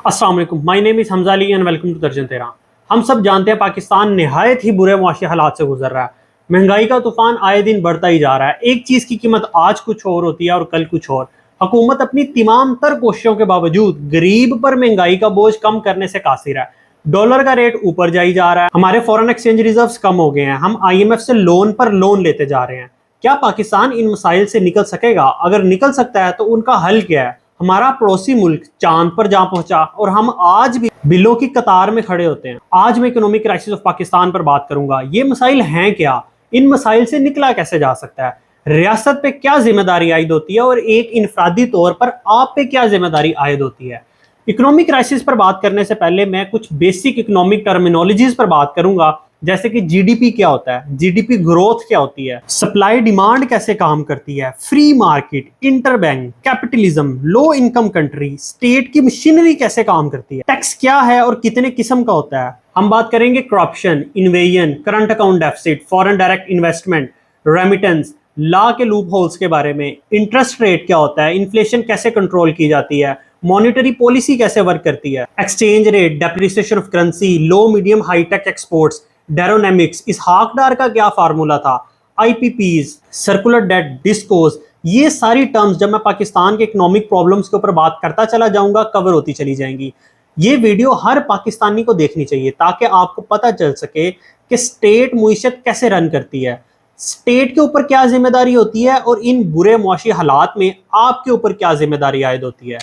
अस्सलाम वालेकुम, my name is Hamza Ali and welcome to दर्जन तेरा। हम सब जानते हैं पाकिस्तान निहायत ही बुरे मुआशी हालात से गुजर रहा है। महंगाई का तूफान आए दिन बढ़ता ही जा रहा है। एक चीज़ की कीमत आज कुछ और होती है और कल कुछ और। हुकूमत अपनी तमाम तर कोशिशों के बावजूद गरीब पर महंगाई का बोझ कम करने से कासिर है। डॉलर का रेट ऊपर जाई जा रहा है, हमारे फॉरेन एक्सचेंज रिजर्व्स कम हो गए हैं, हम IMF से लोन पर लोन लेते जा रहे हैं। क्या पाकिस्तान इन मसाइल से निकल सकेगा? अगर निकल सकता है तो उनका हल क्या है? हमारा पड़ोसी मुल्क चांद पर जा पहुंचा और हम आज भी बिलों की कतार में खड़े होते हैं। आज मैं इकोनॉमिक क्राइसिस ऑफ पाकिस्तान पर बात करूंगा। ये मसाइल हैं क्या, इन मसाइल से निकला कैसे जा सकता है, रियासत पे क्या जिम्मेदारी आयद होती है और एक इनफरादी तौर पर आप पे क्या जिम्मेदारी आयद होती है। इकोनॉमिक क्राइसिस पर बात करने से पहले मैं कुछ बेसिक इकोनॉमिक टर्मिनोलॉजीज पर बात करूंगा, जैसे कि जीडीपी क्या होता है, जीडीपी ग्रोथ क्या होती है, सप्लाई डिमांड कैसे काम करती है, free market, interbank, capitalism, low income country, state की मशीनरी कैसे काम करती है, टैक्स क्या है और कितने किस्म का होता है। हम बात करेंगे corruption, invasion, current account deficit, foreign direct investment, remittance, law के लूप होल्स के बारे में, इंटरेस्ट रेट क्या होता है, इन्फ्लेशन कैसे कंट्रोल की जाती है, मॉनेटरी पॉलिसी कैसे वर्क करती है, exchange rate, depreciation of currency, low medium high tech exports, Daronomics, Ishaq Dar का क्या फार्मूला था, IPPs, सर्कुलर डेट, डिस्कोस। ये सारी टर्म्स जब मैं पाकिस्तान के इकोनॉमिक प्रॉब्लम्स के ऊपर बात करता चला जाऊंगा कवर होती चली जाएंगी। ये वीडियो हर पाकिस्तानी को देखनी चाहिए ताकि आपको पता चल सके कि स्टेट मुईशत कैसे रन करती है, स्टेट के ऊपर क्या जिम्मेदारी होती है और इन बुरे मुआशी हालात में आपके ऊपर क्या जिम्मेदारी आयद होती है।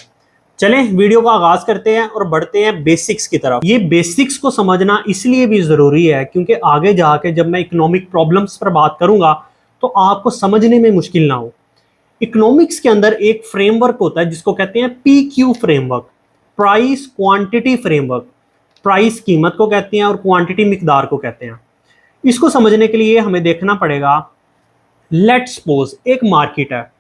चलें वीडियो का आगाज करते हैं और बढ़ते हैं बेसिक्स की तरफ। ये बेसिक्स को समझना इसलिए भी जरूरी है क्योंकि आगे जाके जब मैं इकोनॉमिक प्रॉब्लम्स पर बात करूंगा तो आपको समझने में मुश्किल ना हो। इकोनॉमिक्स के अंदर एक फ्रेमवर्क होता है जिसको कहते हैं PQ framework, price quantity framework. Price कीमत को कहते हैं और क्वांटिटी मिकदार को कहते हैं। इसको समझने के लिए हमें देखना पड़ेगा, लेट्स सपोज एक मार्केट है,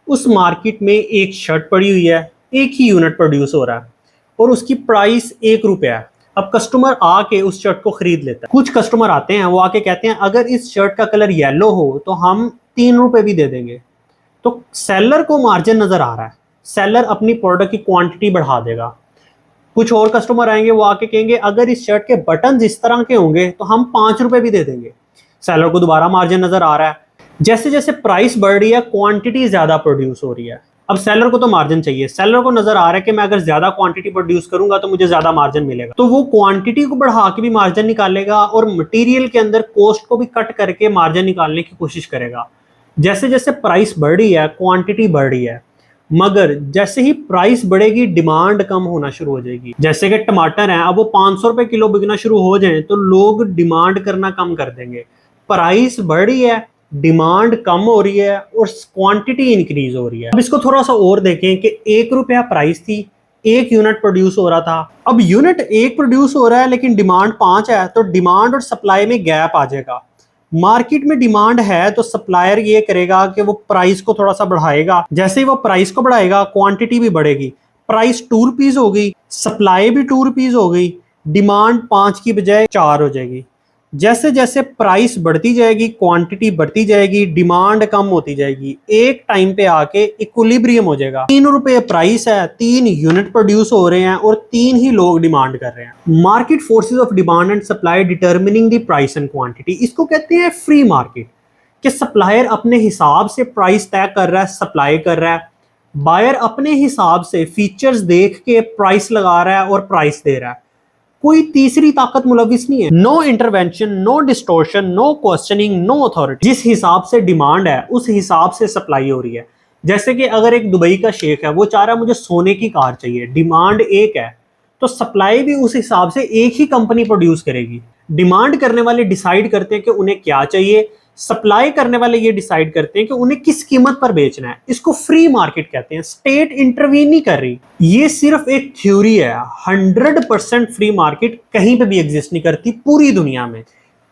उस मार्केट में एक शर्ट पड़ी हुई है, एक ही यूनिट प्रोड्यूस हो रहा है और उसकी प्राइस ₹1 है। अब कस्टमर आके उस शर्ट को खरीद लेता है। कुछ कस्टमर आते हैं, वो आके कहते हैं अगर इस शर्ट का कलर येलो हो तो हम ₹3 भी दे देंगे। तो सेलर को मार्जिन नजर आ रहा है, सेलर अपनी प्रोडक्ट की क्वांटिटी बढ़ा देगा। कुछ और कस्टमर आएंगे, वो आके कहेंगे अगर इस शर्ट के बटन इस तरह के होंगे तो हम ₹5 भी दे देंगे। सेलर को दोबारा मार्जिन नजर आ रहा है। जैसे जैसे प्राइस बढ़ रही है, क्वांटिटी ज्यादा प्रोड्यूस हो रही है। अब सेलर को तो मार्जिन चाहिए, सेलर को नजर आ रहा है कि मैं अगर ज्यादा क्वांटिटी प्रोड्यूस करूंगा तो मुझे ज्यादा मार्जिन मिलेगा, तो वो क्वांटिटी को बढ़ा के भी मार्जिन निकालेगा और मटेरियल के अंदर कॉस्ट को भी कट करके मार्जिन निकालने की कोशिश करेगा। जैसे जैसे प्राइस बढ़ रही है, क्वांटिटी बढ़ रही है, मगर जैसे ही प्राइस बढ़ेगी डिमांड कम होना शुरू हो जाएगी। जैसे कि टमाटर हैं, अब वो ₹500 किलो बिकना शुरू हो जाए तो लोग डिमांड करना कम कर देंगे। प्राइस बढ़ रही है, डिमांड कम हो रही है और क्वांटिटी इंक्रीज हो रही है। अब इसको थोड़ा सा और देखें कि ₹1 प्राइस थी, एक यूनिट प्रोड्यूस हो रहा था। अब यूनिट एक प्रोड्यूस हो रहा है लेकिन डिमांड 5 है, तो डिमांड और सप्लाई में गैप आ जाएगा। मार्केट में डिमांड है तो सप्लायर ये करेगा कि वो प्राइस को थोड़ा सा बढ़ाएगा। जैसे ही वो प्राइस को बढ़ाएगा क्वांटिटी भी बढ़ेगी। प्राइस ₹2 हो गई, सप्लाई भी ₹2 हो गई, डिमांड 5 की बजाय 4 हो जाएगी। जैसे जैसे प्राइस बढ़ती जाएगी, क्वांटिटी बढ़ती जाएगी, डिमांड कम होती जाएगी, एक टाइम पे आके इक्विलिब्रियम हो जाएगा। ₹3 प्राइस है, 3 यूनिट प्रोड्यूस हो रहे हैं और 3 ही लोग डिमांड कर रहे हैं। Market forces of demand and supply determining the price and quantity, इसको कहते हैं फ्री मार्केट। कि सप्लायर अपने हिसाब से प्राइस तय कर रहा है, सप्लाई कर रहा है, बायर अपने हिसाब से फीचर्स देख के प्राइस लगा रहा है और प्राइस दे रहा है। कोई तीसरी ताकत मुलविस नहीं है। No intervention, no distortion, no questioning, no authority. जिस हिसाब से डिमांड है उस हिसाब से सप्लाई हो रही है। जैसे कि अगर एक दुबई का शेख है, वो चाह रहा है मुझे सोने की कार चाहिए, डिमांड एक है, तो सप्लाई भी उस हिसाब से एक ही कंपनी प्रोड्यूस करेगी। डिमांड करने वाले डिसाइड करते हैं कि उन्हें क्या चाहिए, सप्लाई करने वाले ये डिसाइड करते हैं कि उन्हें किस कीमत पर बेचना है। इसको फ्री मार्केट कहते हैं। स्टेट इंटरवीन नहीं कर रही, ये सिर्फ एक थ्योरी है। 100% फ्री मार्केट कहीं पे भी एग्जिस्ट नहीं करती पूरी दुनिया में।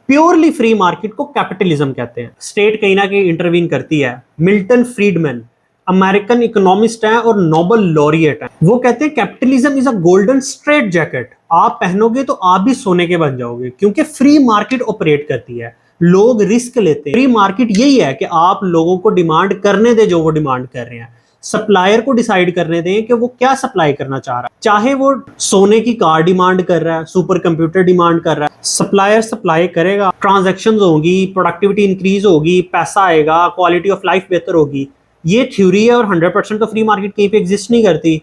प्योरली फ्री मार्केट को कैपिटलिज्म कहते हैं। स्टेट कहीं ना कहीं इंटरवीन करती है। मिल्टन फ्रीडमैन अमेरिकन इकोनॉमिस्ट हैं और नोबेल लॉरिएट हैं, वो कहते हैं capitalism is a golden straight jacket. आप पहनोगे तो आप भी सोने के बन जाओगे, क्योंकि फ्री मार्केट ऑपरेट करती है। लोग रिस्क लेते हैं। फ्री मार्केट यही है कि आप लोगों को डिमांड करने दे जो वो डिमांड कर रहे हैं। सप्लायर को डिसाइड करने दें कि वो क्या सप्लाई करना चाह रहा है। चाहे वो सोने की कार डिमांड कर रहा है, सुपर कंप्यूटर डिमांड कर रहा है, सप्लायर सप्लाई करेगा, ट्रांजैक्शंस होगी, प्रोडक्टिविटी इंक्रीज होगी, पैसा आएगा, क्वालिटी ऑफ लाइफ बेहतर होगी। ये थ्योरी है और 100% तो फ्री मार्केट कहीं पे एग्जिस्ट नहीं करती।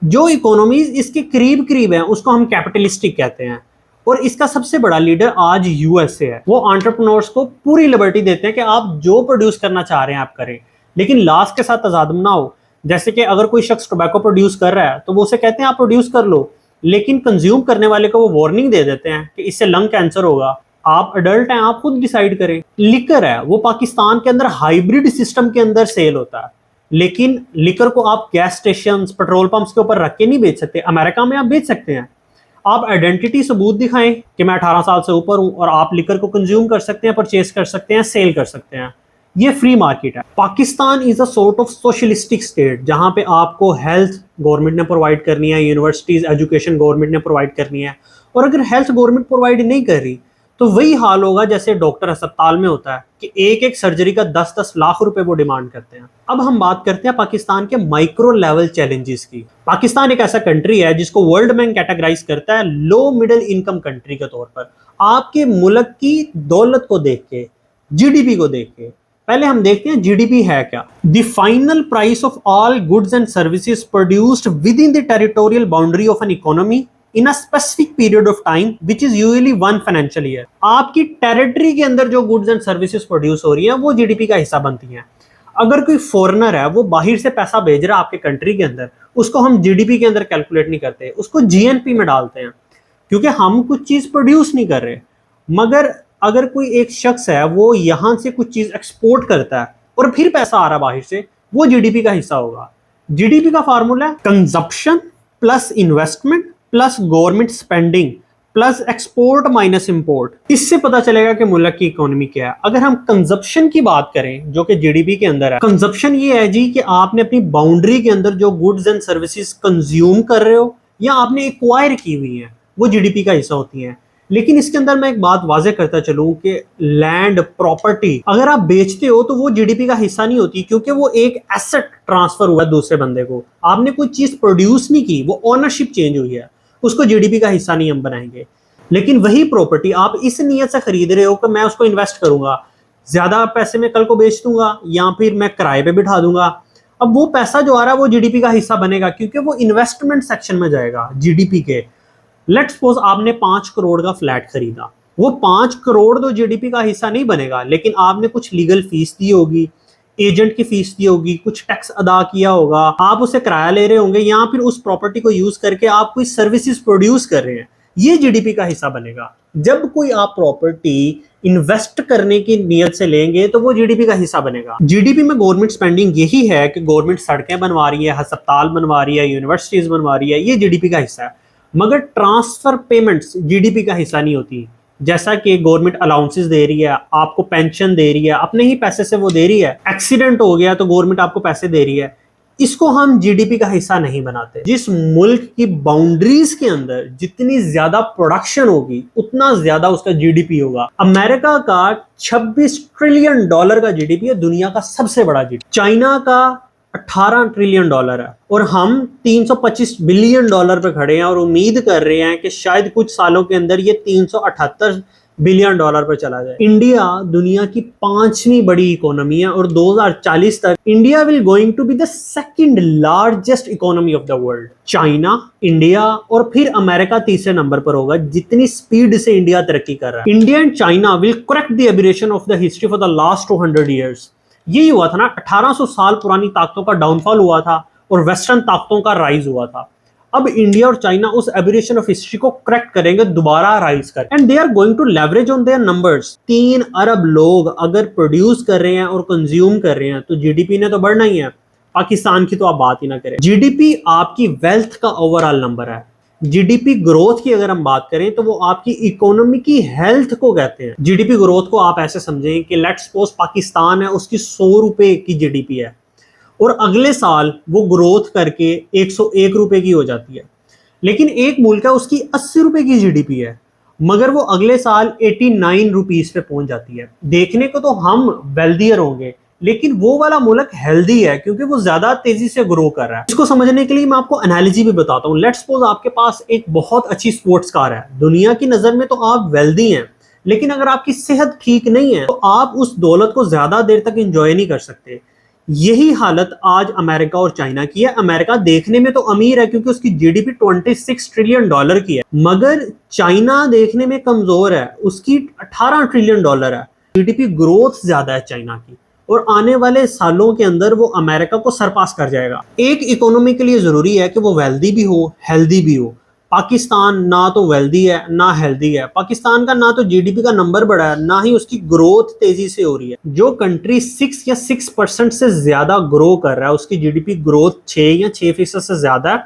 जो इकोनॉमीज इसके करीब करीब है उसको हम कैपिटलिस्टिक कहते हैं। और इसका सबसे बड़ा लीडर आज यूएसए है। वो एंटरप्रेन्योर्स को पूरी लिबर्टी देते हैं कि आप जो प्रोड्यूस करना चाह रहे हैं आप करें, लेकिन लॉस के साथ तजादम ना हो। जैसे कि अगर कोई शख्स टोबैको प्रोड्यूस कर रहा है तो वो उसे कहते हैं आप प्रोड्यूस कर लो, लेकिन कंज्यूम करने वाले को वो वार्निंग दे देते हैं कि इससे लंग कैंसर होगा, आप अडल्ट हैं, आप खुद डिसाइड करें। लिकर है वो पाकिस्तान के अंदर हाइब्रिड सिस्टम के अंदर सेल होता है, लेकिन लिकर को आप गैस स्टेशन, पेट्रोल पंप्स के ऊपर रख के नहीं बेच सकते। अमेरिका में आप बेच सकते हैं, आप आइडेंटिटी सबूत दिखाएं कि मैं 18 साल से ऊपर हूं और आप लिकर को कंज्यूम कर सकते हैं, परचेज कर सकते हैं, सेल कर सकते हैं। ये फ्री मार्केट है। Pakistan is a sort of socialistic state जहां पे आपको हेल्थ गवर्नमेंट ने प्रोवाइड करनी है, यूनिवर्सिटीज एजुकेशन गवर्नमेंट ने प्रोवाइड करनी है। और अगर हेल्थ गवर्नमेंट प्रोवाइड नहीं कर रही तो वही हाल होगा जैसे डॉक्टर अस्पताल में होता है कि एक एक सर्जरी का 10-10 लाख रुपए वो डिमांड करते हैं। अब हम बात करते हैं पाकिस्तान के माइक्रो लेवल चैलेंजेस की। पाकिस्तान एक ऐसा कंट्री है जिसको वर्ल्ड बैंक कैटेगराइज करता है लो मिडिल इनकम कंट्री के तौर पर। आपके मुल्क की दौलत को देख के, जीडीपी को देख के, पहले हम देखते हैं जीडीपी है क्या। The final price of all goods and services produced with in the territorial boundary of an economy in a specific period of time which is usually 1 financial year. आपकी टेरिटरी के अंदर जो गुड्स एंड सर्विसेज प्रोड्यूस हो रही हैं वो GDP का हिस्सा बनती हैं। अगर कोई फॉरेनर है वो बाहर से पैसा भेज रहा है आपके कंट्री के अंदर, उसको हम जीडीपी के अंदर कैलकुलेट नहीं करते, उसको जीएनपी में डालते हैं, क्योंकि हम कुछ चीज प्रोड्यूस नहीं कर रहे। मगर अगर कोई एक शख्स है वो यहां से कुछ चीज एक्सपोर्ट करता है और फिर पैसा आ रहा है बाहर से, वो जीडीपी का हिस्सा होगा। जीडीपी का फार्मूला है consumption plus investment plus government spending plus export minus import. इससे पता चलेगा कि मुल्क की इकोनॉमी क्या है। अगर हम कंजप्शन की बात करें जो कि जीडीपी के अंदर है, कंजप्शन ये है जी कि आपने अपनी बाउंड्री के अंदर जो गुड्स एंड सर्विसेज कंज्यूम कर रहे हो या आपने एक्वायर की हुई है वो जीडीपी का हिस्सा होती है। लेकिन इसके अंदर मैं एक बात वाजे करता चलूं कि लैंड प्रॉपर्टी अगर आप बेचते हो तो वो जीडीपी का हिस्सा नहीं होती, क्योंकि वो एक एसेट ट्रांसफर हुआ दूसरे बंदे को। आपने कोई चीज प्रोड्यूस नहीं की, वो ओनरशिप चेंज हुई है, उसको जीडीपी का हिस्सा नहीं हम बनाएंगे। लेकिन वही प्रॉपर्टी आप इस नियत से खरीद रहे हो कि मैं उसको इन्वेस्ट करूंगा, ज्यादा पैसे में कल को बेच दूंगा या फिर मैं किराए पे बिठा दूंगा। अब वो पैसा जो आ रहा है वो जीडीपी का हिस्सा बनेगा, क्योंकि वो इन्वेस्टमेंट सेक्शन में जाएगा जीडीपी के। लेट्स सपोज आपने 5 करोड़ का फ्लैट खरीदा, वो 5 करोड़ तो जीडीपी का हिस्सा नहीं बनेगा, लेकिन आपने कुछ लीगल फीस दी होगी, एजेंट की फीस दी होगी, कुछ टैक्स अदा किया होगा, आप उसे किराया ले रहे होंगे या फिर उस प्रॉपर्टी को यूज करके आप कोई सर्विसेज प्रोड्यूस कर रहे हैं, ये जीडीपी का हिस्सा बनेगा। जब कोई आप प्रॉपर्टी इन्वेस्ट करने की नियत से लेंगे तो वो जीडीपी का हिस्सा बनेगा। जीडीपी में गवर्नमेंट स्पेंडिंग यही है कि गवर्नमेंट सड़कें बनवा रही है, अस्पताल बनवा रही है, यूनिवर्सिटीज बनवा रही है, ये जीडीपी का हिस्सा है। मगर ट्रांसफर पेमेंट्स जीडीपी का हिस्सा नहीं होती। जैसा कि गवर्नमेंट अलाउंसेस दे रही है, आपको पेंशन दे रही है, अपने ही पैसे से वो दे रही है, एक्सीडेंट हो गया तो गवर्नमेंट आपको पैसे दे रही है, इसको हम जीडीपी का हिस्सा नहीं बनाते। जिस मुल्क की बाउंड्रीज के अंदर जितनी ज्यादा प्रोडक्शन होगी उतना ज्यादा उसका जीडीपी होगा। अमेरिका का 26 ट्रिलियन डॉलर का जीडीपी है, दुनिया का सबसे बड़ा जीडीपी। चाइना का 18 ट्रिलियन डॉलर है और हम 325 बिलियन डॉलर पे खड़े हैं और उम्मीद कर रहे हैं कि शायद कुछ सालों के अंदर ये 378 बिलियन डॉलर पर चला जाए। इंडिया दुनिया की 5वीं बड़ी इकोनॉमी है और 2040 तक India will going to be the second largest economy of the world. China, India और फिर अमेरिका तीसरे नंबर पर होगा जितनी स्पीड से इंडिया तरक्की कर रहा है। India and China will correct the aberration of the history for the last 200 years. यही हुआ था ना, 1800 साल पुरानी ताकतों का डाउनफॉल हुआ था और वेस्टर्न ताकतों का राइज हुआ था। अब इंडिया और चाइना उस एबरेशन ऑफ हिस्ट्री को करेक्ट करेंगे, दोबारा राइज कर, and they are going to leverage on their numbers. 3 अरब लोग अगर प्रोड्यूस कर रहे हैं और कंज्यूम कर रहे हैं तो जीडीपी ने तो बढ़ना ही है। पाकिस्तान की तो आप बात ही ना करें। जीडीपी आपकी वेल्थ का ओवरऑल नंबर है। जीडीपी ग्रोथ की अगर हम बात करें तो वो आपकी इकोनॉमी की हेल्थ को कहते हैं। जीडीपी ग्रोथ को आप ऐसे समझें कि लेट्स सपोज पाकिस्तान है, उसकी 100 रुपए की जीडीपी है और अगले साल वो ग्रोथ करके 101 रुपए की हो जाती है। लेकिन एक मुल्क है उसकी 80 रुपए की जीडीपी है मगर वो अगले साल 89 रुपीस पे पहुंच जाती है। देखने को तो हम वेल्दियर होंगे लेकिन वो वाला मुल्क हेल्दी है क्योंकि वो ज्यादा तेजी से ग्रो कर रहा है। इसको समझने के लिए मैं आपको एनालॉजी भी बताता हूँ। लेट्स सपोज आपके पास एक बहुत अच्छी स्पोर्ट्स कार है, दुनिया की नजर में तो आप वेल्दी हैं, लेकिन अगर आपकी सेहत ठीक नहीं है तो आप उस दौलत को ज्यादा देर तक एंजॉय नहीं कर सकते। यही हालत आज अमेरिका और चाइना की है। अमेरिका देखने में तो अमीर है क्योंकि उसकी जीडीपी 26 ट्रिलियन डॉलर की है, मगर चाइना देखने में कमजोर है, उसकी 18 ट्रिलियन डॉलर है। जीडीपी ग्रोथ ज्यादा है चाइना की, और आने वाले सालों के अंदर वो अमेरिका को सरपास कर जाएगा। एक इकोनॉमी के लिए जरूरी है कि वो वेल्दी भी हो, हेल्दी भी हो। पाकिस्तान ना तो वेल्दी है ना हेल्दी है। पाकिस्तान का ना तो जीडीपी का नंबर बढ़ा है, ना ही उसकी ग्रोथ तेजी से हो रही है। जो कंट्री 6% से ज्यादा ग्रो कर रहा है, उसकी जीडीपी ग्रोथ 6% से ज्यादा है,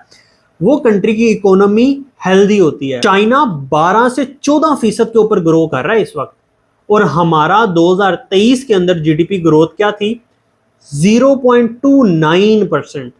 वो कंट्री की इकोनॉमी हेल्दी होती है। चाइना 12 से 14% के ऊपर ग्रो कर रहा है इस वक्त, और हमारा 2023 के अंदर जीडीपी ग्रोथ क्या थी? 0.29%,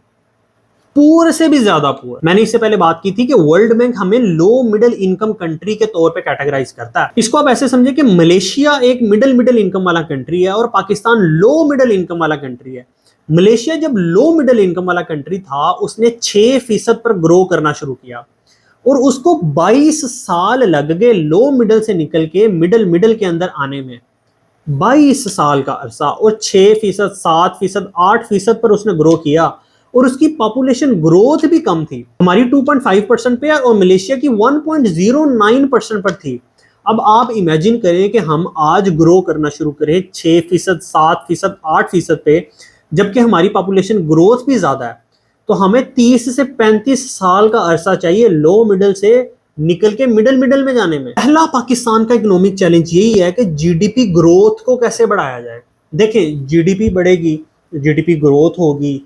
पूरे से भी ज्यादा पुअर। मैंने इससे पहले बात की थी कि वर्ल्ड बैंक हमें लो मिडिल इनकम कंट्री के तौर पे कैटेगराइज करता है। इसको आप ऐसे समझे कि मलेशिया एक मिडिल इनकम वाला कंट्री है और पाकिस्तान लो मिडिल इनकम वाला कंट्री है। मलेशिया जब लो मिडिल इनकम वाला कंट्री था, उसने 6% पर ग्रो करना शुरू किया, और उसको 22 साल लग गए लो मिडिल से निकल के मिडिल के अंदर आने में। 22 साल का अरसा, और 6%, 7%, 8% पर उसने ग्रो किया, और उसकी पॉपुलेशन ग्रोथ भी कम थी। हमारी 2.5% पे है और मलेशिया की 1.09% पर थी। अब आप इमेजिन करें कि हम आज ग्रो करना शुरू करें 6%, 7%, 8% पे, जबकि हमारी पॉपुलेशन ग्रोथ भी ज्यादा है, तो हमें 30 से 35 साल का अरसा चाहिए लो मिडिल से निकल के मिडिल में जाने में। पहला पाकिस्तान का इकोनॉमिक चैलेंज यही है कि जीडीपी ग्रोथ को कैसे बढ़ाया जाए। देखिए, जीडीपी बढ़ेगी, जीडीपी ग्रोथ होगी,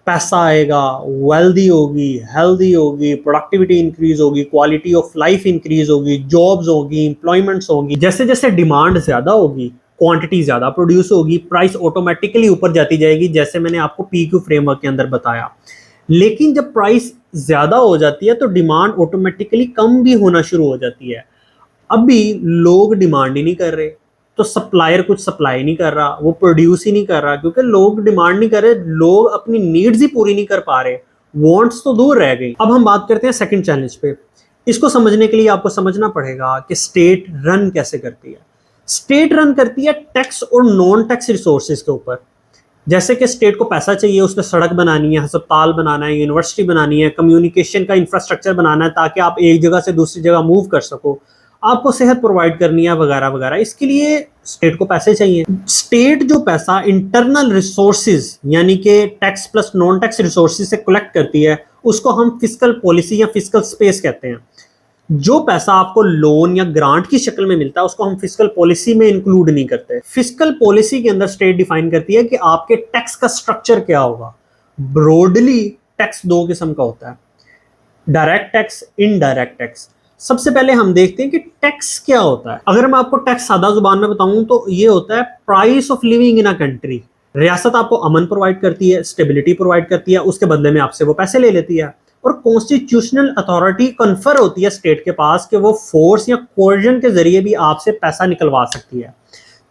पैसा आएगा, वेल्दी होगी, हेल्दी होगी, प्रोडक्टिविटी इंक्रीज होगी, क्वालिटी ऑफ लाइफ इंक्रीज होगी, जॉब्स होगी, एम्प्लॉयमेंट्स होगी। जैसे जैसे डिमांड ज्यादा होगी, क्वांटिटी ज्यादा प्रोड्यूस होगी, प्राइस ऑटोमेटिकली ऊपर जाती जाएगी, जैसे मैंने आपको पीक्यू फ्रेमवर्क के अंदर बताया। लेकिन जब प्राइस ज्यादा हो जाती है तो डिमांड ऑटोमेटिकली कम भी होना शुरू हो जाती है। अभी लोग डिमांड ही नहीं कर रहे, तो सप्लायर कुछ सप्लाई नहीं कर रहा, वो प्रोड्यूस ही नहीं कर रहा, क्योंकि लोग डिमांड नहीं कर रहे, लोग अपनी नीड्स ही पूरी नहीं कर पा रहे, वांट्स तो दूर रह गई। अब हम बात करते हैं सेकंड चैलेंज पे। इसको समझने के लिए आपको समझना पड़ेगा कि स्टेट रन कैसे करती है। स्टेट रन करती है टैक्स और नॉन टैक्स रिसोर्सेज के ऊपर। जैसे कि स्टेट को पैसा चाहिए, उसने सड़क बनानी है, अस्पताल बनाना है, यूनिवर्सिटी बनानी है, कम्युनिकेशन का इंफ्रास्ट्रक्चर बनाना है ताकि आप एक जगह से दूसरी जगह मूव कर सको, आपको सेहत प्रोवाइड करनी है, वगैरह वगैरह। इसके लिए स्टेट को पैसे चाहिए। स्टेट जो पैसा इंटरनल रिसोर्सेज यानी कि tax plus non tax resources से कलेक्ट करती है, उसको हम फिस्कल पॉलिसी या फिस्कल स्पेस कहते हैं। जो पैसा आपको लोन या ग्रांट की शक्ल में मिलता है, उसको हम फिस्कल पॉलिसी में इंक्लूड नहीं करते। फिस्कल पॉलिसी के अंदर स्टेट डिफाइन करती है कि आपके टैक्स का स्ट्रक्चर क्या होगा। ब्रॉडली टैक्स दो किस्म का होता है, डायरेक्ट टैक्स, इनडायरेक्ट टैक्स। सबसे पहले हम देखते हैं कि टैक्स क्या होता है। अगर मैं आपको टैक्स सादा जुबान में बताऊं तो ये होता है price of living in a country. रियासत आपको अमन प्रोवाइड करती है, स्टेबिलिटी प्रोवाइड करती है, उसके बदले में आपसे वो पैसे ले लेती है, और कॉन्स्टिट्यूशनल अथॉरिटी कन्फर होती है स्टेट के पास कि वो फोर्स या कोर्जन के जरिए भी आपसे पैसा निकलवा सकती है।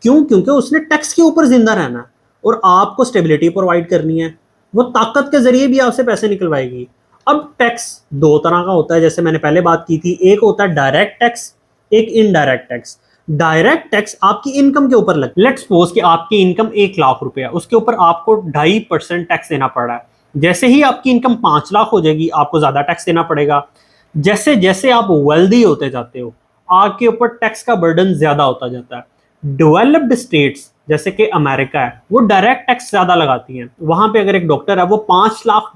क्यों? क्योंकि उसने टैक्स के ऊपर जिंदा रहना है और आपको स्टेबिलिटी प्रोवाइड करनी है, वो ताकत के जरिए भी आपसे पैसे निकलवाएगी। अब टैक्स दो तरह का होता है, जैसे मैंने पहले बात की थी, एक होता है डायरेक्ट टैक्स, एक इनडायरेक्ट टैक्स। डायरेक्ट टैक्स आपकी इनकम के ऊपर लगता है। लेट्स सपोज कि आपकी इनकम 1 लाख रुपए है, उसके ऊपर आपको 2.5% टैक्स देना पड़ रहा है। जैसे ही आपकी इनकम 5 लाख हो जाएगी, आपको ज्यादा टैक्स देना पड़ेगा। जैसे जैसे आप वेल्दी होते जाते हो, आपके ऊपर टैक्स का बर्डन ज्यादा होता जाता है। डेवलप्ड स्टेट्स जैसे कि अमेरिका है, वो डायरेक्ट टैक्स ज्यादा लगाती हैं। वहां पे अगर एक डॉक्टर है वो $5 लाख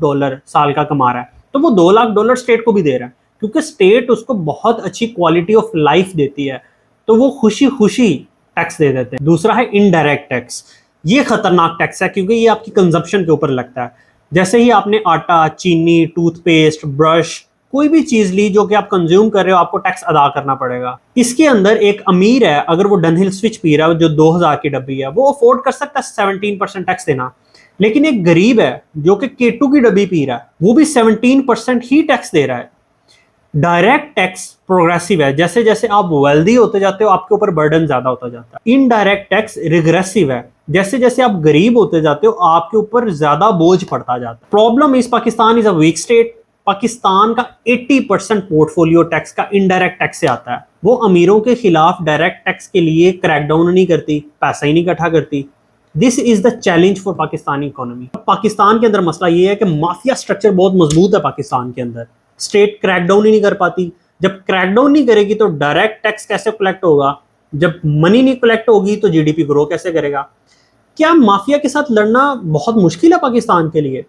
साल का कमा रहा है, तो वो $2 लाख स्टेट को भी दे रहा है, क्योंकि स्टेट उसको बहुत अच्छी क्वालिटी ऑफ लाइफ देती है, तो वो खुशी खुशी टैक्स दे देते हैं। दूसरा है इनडायरेक्ट टैक्स। ये खतरनाक टैक्स है क्योंकि ये आपकी कंजप्शन के ऊपर लगता है। जैसे ही आपने आटा, चीनी, टूथपेस्ट, ब्रश, कोई भी चीज ली जो कि आप कंज्यूम कर रहे हो, आपको टैक्स अदा करना पड़ेगा। इसके अंदर एक अमीर है, अगर वो डनहिल स्विच पी रहा है जो 2000 की डब्बी है, वो अफोर्ड कर सकता है 17% टैक्स देना। लेकिन एक गरीब है जो कि केटू की डब्बी पी रहा है, वो भी 17% ही टैक्स दे रहा है। डायरेक्ट टैक्स प्रोग्रेसिव है, जैसे जैसे आप वेल्दी होते जाते हो आपके ऊपर बर्डन ज्यादा होता जाता है। इनडायरेक्ट टैक्स रिग्रेसिव है, जैसे जैसे आप गरीब होते जाते हो आपके ऊपर ज्यादा बोझ पड़ता जाता है। Problem is Pakistan is a weak state. Pakistan का 80% पोर्टफोलियो टैक्स का इनडायरेक्ट टैक्स से आता है। वो अमीरों के खिलाफ डायरेक्ट टैक्स के लिए क्रैकडाउन नहीं करती, पैसा ही नहीं इकट्ठा करती। This is the challenge for Pakistani economy. Pakistan के अंदर मसला ये है कि माफिया स्ट्रक्चर बहुत मजबूत है पाकिस्तान के अंदर। स्टेट क्रैकडाउन ही नहीं कर पाती। जब क्रैकडाउन नहीं करेगी तो डायरेक्ट टैक्स कैसे कलेक्ट होगा? जब मनी नहीं कलेक्ट होगी तो जीडीपी ग्रो कैसे करेगा? क्या माफिया के साथ लड़ना बहुत मुश्किल है पाकिस्तान के लिए?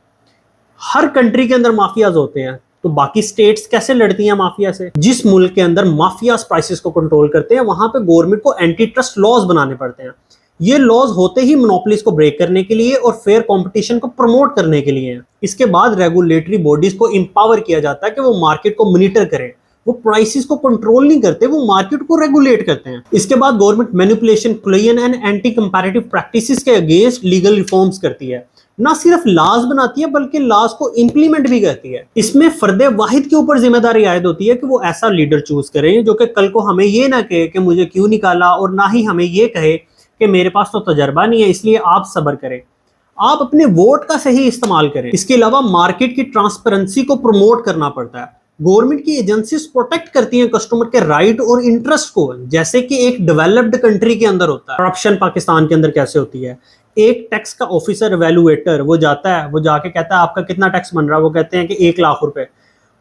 हर कंट्री के अंदर माफियाज होते हैं, तो बाकी स्टेट्स कैसे लड़ती हैं माफिया से? जिस मुल्क के अंदर माफियाज प्राइसेस को कंट्रोल करते हैं वहां पे गवर्नमेंट को एंटी ट्रस्ट लॉज बनाने पड़ते हैं। ये लॉज होते ही मोनोपोलीज को ब्रेक करने के लिए और फेयर कंपटीशन को प्रमोट करने के लिए हैं। इसके बाद रेगुलेटरी बॉडीज को एम्पावर किया जाता है कि वो मार्केट को मॉनिटर करें। वो प्राइसेस को कंट्रोल नहीं करते, वो मार्केट को रेगुलेट करते हैं। इसके बाद government manipulation, collision and anti comparative practices के अगेंस्ट लीगल रिफॉर्म्स करती है। ना सिर्फ लॉज बनाती है बल्कि लॉज को इंप्लीमेंट भी करती है। इसमें फर्दे वाहिद के ऊपर जिम्मेदारी आयद होती है कि वो ऐसा लीडर चूज करें जो कि कल को हमें ये ना कहे कि मुझे क्यों निकाला, और ना ही हमें ये कहे कि मेरे पास तो तजर्बा नहीं है इसलिए आप सब्र करें। आप अपने वोट का सही इस्तेमाल करें। इसके अलावा मार्केट की ट्रांसपेरेंसी को प्रमोट करना पड़ता है। गवर्नमेंट की एजेंसीज प्रोटेक्ट करती हैं कस्टमर के राइट और इंटरेस्ट को, जैसे कि एक डेवलप्ड कंट्री के अंदर होता है। करप्शन पाकिस्तान के अंदर कैसे होती है? एक टैक्स का ऑफिसर वैल्यूएटर वो जाता है, वो जाके कहता है आपका कितना टैक्स बन रहा है? वो कहते हैं कि 1 लाख रुपए।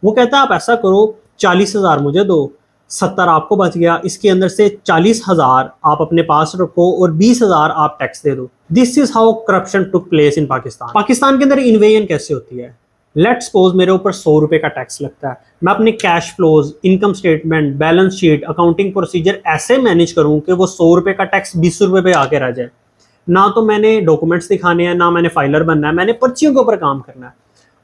वो कहता है आप ऐसा करो 40,000 मुझे दो, 70 आपको बच गया, इसके अंदर से 40,000 आप अपने पास रखो और 20,000 आप टैक्स दे दो। This is how corruption took place in Pakistan. Pakistan के अंदर इन्वेजन कैसे होती है? लेट्स सपोज मेरे ऊपर 100 रुपए का टैक्स लगता है। मैं अपने cash flows, income statement, balance sheet, accounting procedure ऐसे मैनेज करूं कि वो 100 रुपए का टैक्स 20 रुपए पे आके रह जाए। ना तो मैंने डॉक्यूमेंट्स दिखाने हैं, ना मैंने फाइलर बनना है, मैंने पर्चियों के ऊपर काम करना है।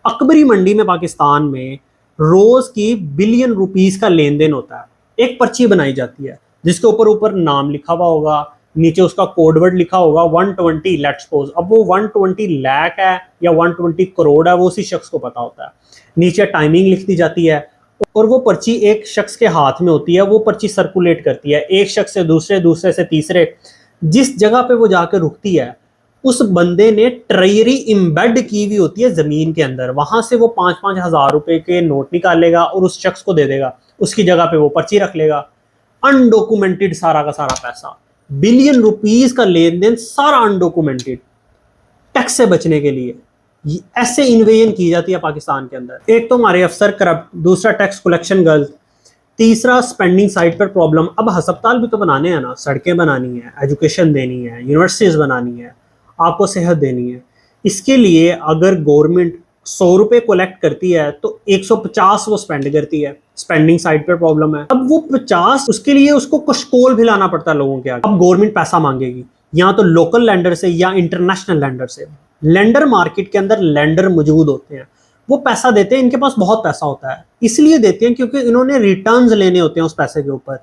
अकबरी मंडी में पाकिस्तान में रोज की बिलियन रुपीस का लेन देन होता है। एक पर्ची बनाई जाती है जिसके ऊपर ऊपर नाम लिखा हुआ होगा, नीचे उसका कोडवर्ड लिखा होगा 120। लेट्स सपोज अब वो 120 लाख है या 120 करोड़ है, वो उसी शख्स को पता होता है। नीचे टाइमिंग लिख दी जाती है और वो पर्ची एक शख्स के हाथ में होती है। वो पर्ची सर्कुलेट करती है एक शख्स से दूसरे, दूसरे से तीसरे। जिस जगह पे वो जाकर रुकती है उस बंदे ने ट्रेजरी इम्बेड की हुई होती है जमीन के अंदर। वहां से वो 5-5 हजार रुपए के नोट निकालेगा और उस शख्स को दे देगा। उसकी जगह पे वो पर्ची रख लेगा। अनडॉक्यूमेंटेड सारा का सारा पैसा, बिलियन रुपीस का लेन देन सारा अनडॉक्यूमेंटेड, टैक्स से बचने के लिए ऐसे इन्वेजन की जाती है पाकिस्तान के अंदर। एक तो हमारे अफसर करप्ट, दूसरा टैक्स कलेक्शन गलत, तीसरा स्पेंडिंग साइड पर प्रॉब्लम। अब हस्पताल भी तो बनाने हैं ना, सड़कें बनानी है, एजुकेशन देनी है, यूनिवर्सिटीज बनानी है, आपको सेहत देनी है। इसके लिए अगर गवर्नमेंट 100 रुपए कलेक्ट करती है तो 150 वो स्पेंड करती है। स्पेंडिंग साइड पर प्रॉब्लम है। अब वो 50 उसके लिए उसको कशकोल भिलाना पड़ता है लोगों के आगे। अब गवर्नमेंट पैसा मांगेगी या तो लोकल लैंडर से या इंटरनेशनल लैंडर से। लैंडर मार्केट के अंदर लैंडर मौजूद होते हैं, वो पैसा देते हैं। इनके पास बहुत पैसा होता है, इसलिए देते हैं क्योंकि इन्होंने रिटर्न्स लेने होते हैं उस पैसे के ऊपर,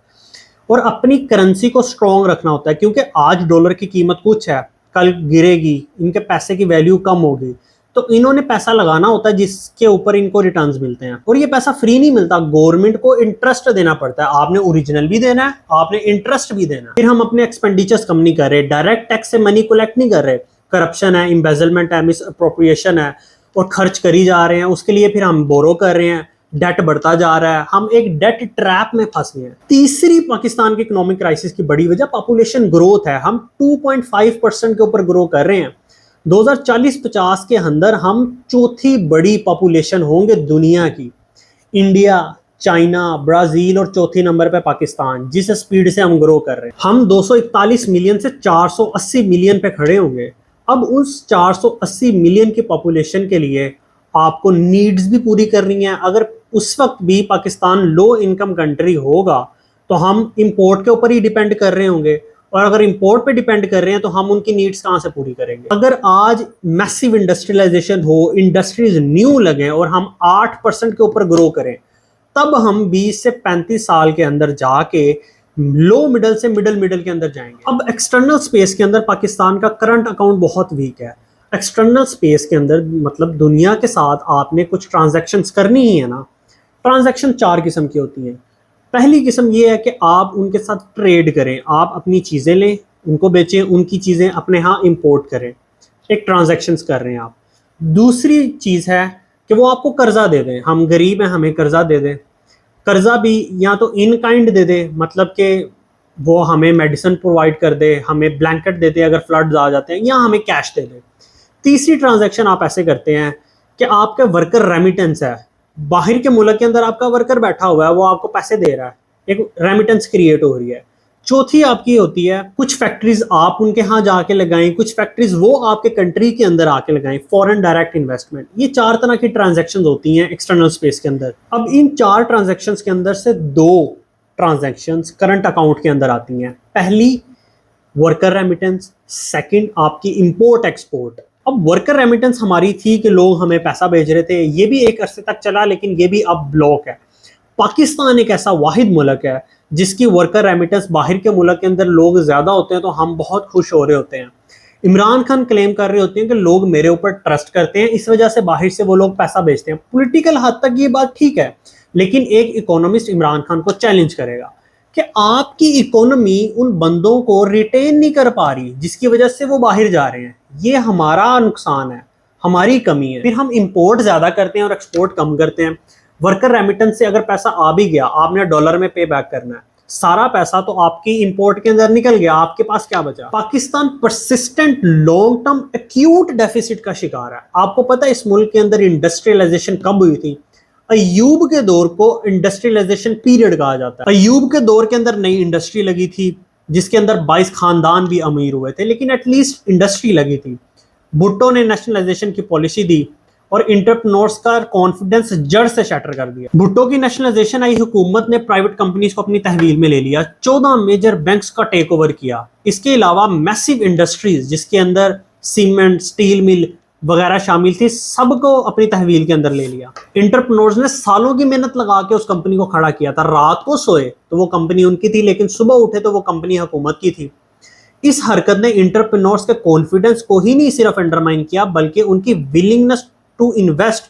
और अपनी करेंसी को स्ट्रॉन्ग रखना होता है। क्योंकि आज डॉलर की कीमत कुछ है, कल गिरेगी, इनके पैसे की वैल्यू कम होगी, तो इन्होंने पैसा लगाना होता है जिसके ऊपर इनको रिटर्न्स मिलते हैं। और ये पैसा फ्री नहीं मिलता, गवर्नमेंट को इंटरेस्ट देना पड़ता है। आपने ओरिजिनल भी देना है, आपने इंटरेस्ट भी देना है। फिर हम अपने एक्सपेंडिचर्स कम नहीं कर रहे, डायरेक्ट टैक्स से मनी कलेक्ट नहीं कर रहे, करप्शन है, एम्बेजलमेंट है, मिस अप्रोप्रिएशन है, और खर्च करी जा रहे हैं। उसके लिए फिर हम बोरो कर रहे हैं, डेट बढ़ता जा रहा है, हम एक डेट ट्रैप में फंस गए हैं। तीसरी पाकिस्तान की इकोनॉमिक क्राइसिस की बड़ी वजह पॉपुलेशन ग्रोथ है। हम 2.5% के ऊपर ग्रो कर रहे हैं। 2040-50 के अंदर हम चौथी बड़ी पॉपुलेशन होंगे दुनिया की। इंडिया, चाइना, ब्राजील और चौथी नंबर पे पाकिस्तान, जिस स्पीड से हम ग्रो कर रहे हैं। हम 241 मिलियन से 480 मिलियन पे खड़े होंगे। अब उस 480 मिलियन की पॉपुलेशन के लिए आपको नीड्स भी पूरी करनी है। अगर उस वक्त भी पाकिस्तान लो इनकम कंट्री होगा तो हम इंपोर्ट के ऊपर ही डिपेंड कर रहे होंगे, और अगर इंपोर्ट पे डिपेंड कर रहे हैं तो हम उनकी नीड्स कहाँ से पूरी करेंगे? अगर आज मैसिव इंडस्ट्रियलाइजेशन हो, इंडस्ट्रीज न्यू लगे और हम 8% के ऊपर ग्रो करें, तब हम 20 से 35 साल के अंदर जाके लो मिडल से मिडल के अंदर जाएंगे। अब एक्सटर्नल स्पेस के अंदर पाकिस्तान का करंट अकाउंट बहुत वीक है। एक्सटर्नल स्पेस के अंदर मतलब दुनिया के साथ आपने कुछ ट्रांजैक्शंस करनी ही है ना। ट्रांजैक्शन 4 किस्म की होती हैं। पहली किस्म ये है कि आप उनके साथ ट्रेड करें, आप अपनी चीज़ें लें, उनको बेचें, उनकी चीज़ें अपने यहाँ इंपोर्ट करें। एक ट्रांजैक्शंस कर रहे हैं आप। दूसरी चीज़ है कि वो आपको कर्जा दे दें, हम गरीब हैं हमें कर्जा दे दें। कर्जा भी या तो इन काइंड दे दे, मतलब कि वो हमें मेडिसिन प्रोवाइड कर दे, हमें ब्लैंकेट दे दे अगर फ्लड्स आ जाते हैं, या हमें कैश दे दे। तीसरी ट्रांजैक्शन आप ऐसे करते हैं कि आपका वर्कर रेमिटेंस है, बाहर के मुल्क के अंदर आपका वर्कर बैठा हुआ है, वो आपको पैसे दे रहा है, एक रेमिटेंस क्रिएट हो रही है। चौथी आपकी होती है कुछ फैक्ट्रीज आप उनके यहाँ जाके लगाएं, कुछ फैक्ट्रीज वो आपके कंट्री के अंदर आके लगाएं, फॉरेन डायरेक्ट इन्वेस्टमेंट। ये 4 तरह की ट्रांजैक्शंस होती हैं एक्सटर्नल स्पेस के अंदर। अब इन 4 ट्रांजैक्शंस के अंदर से 2 ट्रांजैक्शंस करंट अकाउंट के अंदर आती हैं। पहली वर्कर रेमिटेंस, सेकंड आपकी इंपोर्ट एक्सपोर्ट। अब वर्कर रेमिटेंस हमारी थी कि लोग हमें पैसा भेज रहे थे, ये भी एक अरसे तक चला, लेकिन ये भी अब ब्लॉक है। पाकिस्तान एक ऐसा वाहिद मुल्क है जिसकी वर्कर रेमिटेंस बाहर के मुल्क के अंदर लोग ज़्यादा होते हैं तो हम बहुत खुश हो रहे होते हैं। इमरान खान क्लेम कर रहे होते हैं कि लोग मेरे ऊपर ट्रस्ट करते हैं, इस वजह से बाहर से वो लोग पैसा भेजते हैं। पॉलिटिकल हद तक ये बात ठीक है, लेकिन एक इकोनॉमिस्ट इमरान खान को चैलेंज करेगा कि आपकी इकोनॉमी उन बंदों को रिटेन नहीं कर पा रही जिसकी वजह से वो बाहर जा रहे हैं। ये हमारा नुकसान है, हमारी कमी है। फिर हम इंपोर्ट ज़्यादा करते हैं और एक्सपोर्ट कम करते हैं। वर्कर रेमिटेंस से अगर पैसा आ भी गया, आपने डॉलर में पे बैक करना है, सारा पैसा तो आपकी इंपोर्ट के अंदर निकल गया, आपके पास क्या बचा? Pakistan persistent long term acute deficit का शिकार है। आपको पता है इस मुल्क के अंदर इंडस्ट्रियलाइजेशन कब हुई थी? अय्यूब के दौर को इंडस्ट्रियलाइजेशन पीरियड कहा जाता है। अय्यूब के दौर के अंदर नई इंडस्ट्री लगी थी जिसके अंदर 22 खानदान भी अमीर हुए थे, लेकिन एटलीस्ट इंडस्ट्री लगी थी। भुट्टो ने नेशनलाइजेशन की पॉलिसी दी और एंटरप्रेन्योर्स का कॉन्फिडेंस जड़ से शटर कर दिया। भुट्टो की नेशनलाइजेशन आई, हुकूमत ने प्राइवेट कंपनीज को अपनी तहवील में ले लिया, 14 मेजर बैंक्स का टेक ओवर किया। इसके अलावा मैसिव इंडस्ट्रीज जिसके अंदर सीमेंट, स्टील मिल वगैरह शामिल थी, सबको अपनी तहवील के अंदर ले लिया। एंटरप्रेन्योर्स ने सालों की मेहनत लगा के उस कंपनी को खड़ा किया था। रात को सोए तो वो कंपनी उनकी थी, लेकिन सुबह उठे तो वो कंपनी हुकूमत की थी। इस हरकत ने एंटरप्रेन्योर्स के कॉन्फिडेंस को ही नहीं सिर्फ अंडरमाइन किया, बल्कि उनकी विलिंगनेस टू इन्वेस्ट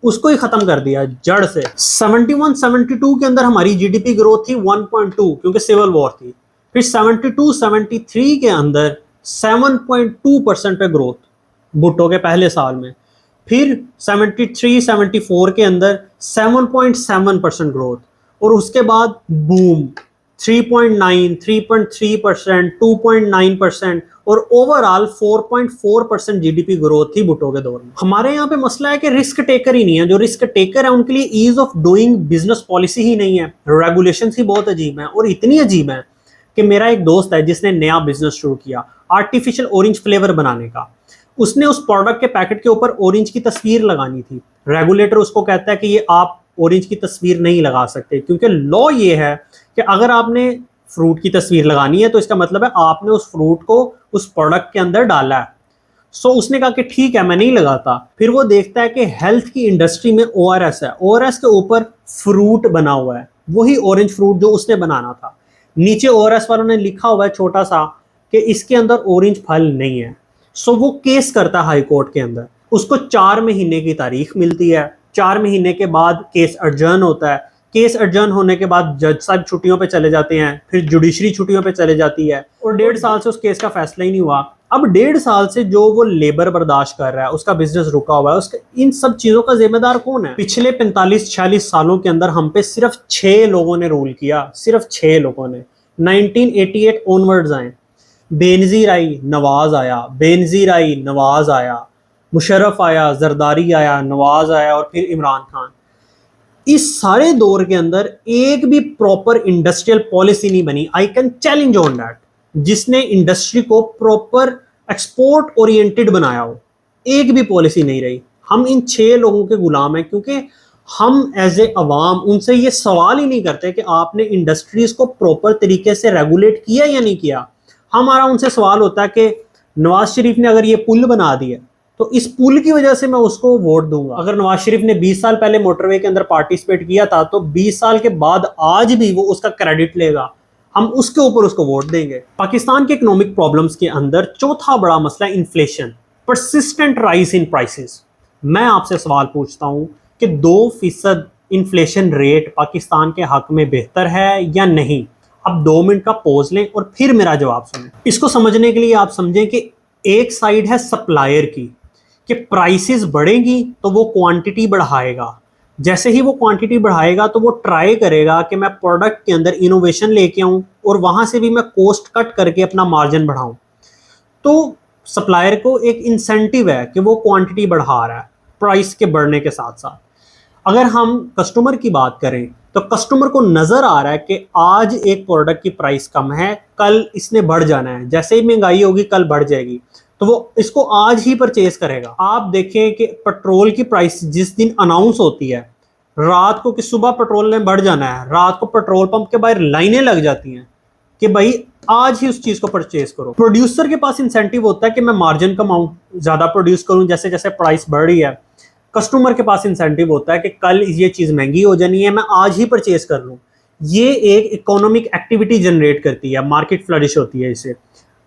उसको ही खत्म कर दिया जड़ से। 71-72 के अंदर हमारी जीडीपी ग्रोथ थी 1.2, क्योंकि सिविल वॉर थी। फिर 72-73 के अंदर 7.2% पे ग्रोथ भुट्टो के पहले साल में। फिर 73-74 के अंदर 7.7% ग्रोथ, और उसके बाद बूम 3.9, 3.3%, 2.9% और ओवरऑल 4.4% जीडीपी ग्रोथ थी भुट्टो के दौर में। हमारे यहाँ पे मसला है कि रिस्क टेकर ही नहीं है। जो रिस्क टेकर है उनके लिए ease of doing business policy ही नहीं है, रेगुलेशंस ही बहुत अजीब हैं, और इतनी अजीब हैं कि मेरा एक दोस्त है जिसने नया बिजनेस शुरू किया आर्टिफिशियल ऑरेंज फ्लेवर बनाने का। उसने उस प्रोडक्ट के पैकेट के ऊपर ऑरेंज की तस्वीर लगानी थी। रेगुलेटर उसको कहता है कि ये आप ऑरेंज की तस्वीर नहीं लगा सकते, क्योंकि लॉ ये है कि अगर आपने फ्रूट की तस्वीर लगानी है तो इसका मतलब है आपने उस फ्रूट को उस प्रोडक्ट के अंदर डाला है। सो उसने कहा कि ठीक है मैं नहीं लगाता। फिर वो देखता है कि हेल्थ की इंडस्ट्री में ORS है, ORS के ऊपर फ्रूट बना हुआ है, वही ऑरेंज फ्रूट जो उसने बनाना था। नीचे ORS वालों ने लिखा हुआ है छोटा सा कि इसके अंदर ऑरेंज फल नहीं है। सो वो केस करता है हाई कोर्ट के अंदर, उसको 4 महीने की तारीख मिलती है। 4 महीने के बाद केस अर्जन होता है। केस अर्जन होने के बाद जज साहब छुट्टियों पे चले जाते हैं, फिर जुडिशरी छुट्टियों पे चले जाती है, और 1.5 साल से उस केस का फैसला ही नहीं हुआ। अब 1.5 साल से जो वो लेबर बर्दाश्त कर रहा है, उसका बिजनेस रुका हुआ है, उसका इन सब चीजों का जिम्मेदार कौन है? पिछले 45-46 सालों के अंदर हम पे सिर्फ 6 लोगों ने रूल किया, सिर्फ 6 लोगों ने। 1988 ऑनवर्ड्स आए, बेनजीर आई, नवाज आया, बेनजीर आई, नवाज आया, मुशर्रफ आया, जरदारी आया, नवाज आया, और फिर इमरान खान। इस सारे दौर के अंदर एक भी प्रॉपर इंडस्ट्रियल पॉलिसी नहीं बनी, I can challenge on that, जिसने इंडस्ट्री को प्रॉपर एक्सपोर्ट ओरिएंटेड बनाया हो। एक भी पॉलिसी नहीं रही। हम इन 6 लोगों के गुलाम हैं, क्योंकि हम एज ए अवाम उनसे ये सवाल ही नहीं करते कि आपने इंडस्ट्रीज को प्रॉपर तरीके से रेगुलेट किया या नहीं किया। हमारा उनसे सवाल होता है कि नवाज शरीफ ने अगर ये पुल बना दिया तो इस पुल की वजह से मैं उसको वोट दूंगा। अगर नवाज शरीफ ने 20 साल पहले मोटरवे के अंदर पार्टिसिपेट किया था तो 20 साल के बाद आज भी वो उसका क्रेडिट लेगा, हम उसके ऊपर उसको वोट देंगे। पाकिस्तान के इकोनॉमिक प्रॉब्लम्स के अंदर चौथा बड़ा मसला inflation, persistent rise in prices. मैं आपसे सवाल पूछता हूं कि 2% इन्फ्लेशन रेट पाकिस्तान के हक में बेहतर है या नहीं? अब 2 मिनट का पॉज लें और फिर मेरा जवाब सुनें। इसको समझने के लिए आप समझें कि एक साइड है सप्लायर की, कि प्राइसेस बढ़ेंगी तो वो क्वांटिटी बढ़ाएगा, जैसे ही वो क्वांटिटी बढ़ाएगा तो वो ट्राई करेगा कि मैं प्रोडक्ट के अंदर इनोवेशन लेके आऊं और वहां से भी मैं कॉस्ट कट करके अपना मार्जिन बढ़ाऊं। तो सप्लायर को एक इंसेंटिव है कि वो क्वांटिटी बढ़ा रहा है प्राइस के बढ़ने के साथ साथ। अगर हम कस्टमर की बात करें तो कस्टमर को नजर आ रहा है कि आज एक प्रोडक्ट की प्राइस कम है, कल इसने बढ़ जाना है, जैसे ही महंगाई होगी कल बढ़ जाएगी, तो वो इसको आज ही परचेज करेगा। आप देखें कि पेट्रोल की प्राइस जिस दिन अनाउंस होती है, रात को कि सुबह पेट्रोल ने बढ़ जाना है, रात को पेट्रोल पंप के बाहर लाइनें लग जाती हैं कि भाई आज ही उस चीज को परचेज करो। प्रोड्यूसर के पास इंसेंटिव होता है कि मैं मार्जिन कमाऊं, ज्यादा प्रोड्यूस करूं जैसे जैसे प्राइस बढ़ रही है। कस्टमर के पास इंसेंटिव होता है कि कल ये चीज महंगी हो जानी है, मैं आज ही परचेज कर लूं। ये एक इकोनॉमिक एक्टिविटी जनरेट करती है, मार्केट फ्लरिश होती है इससे।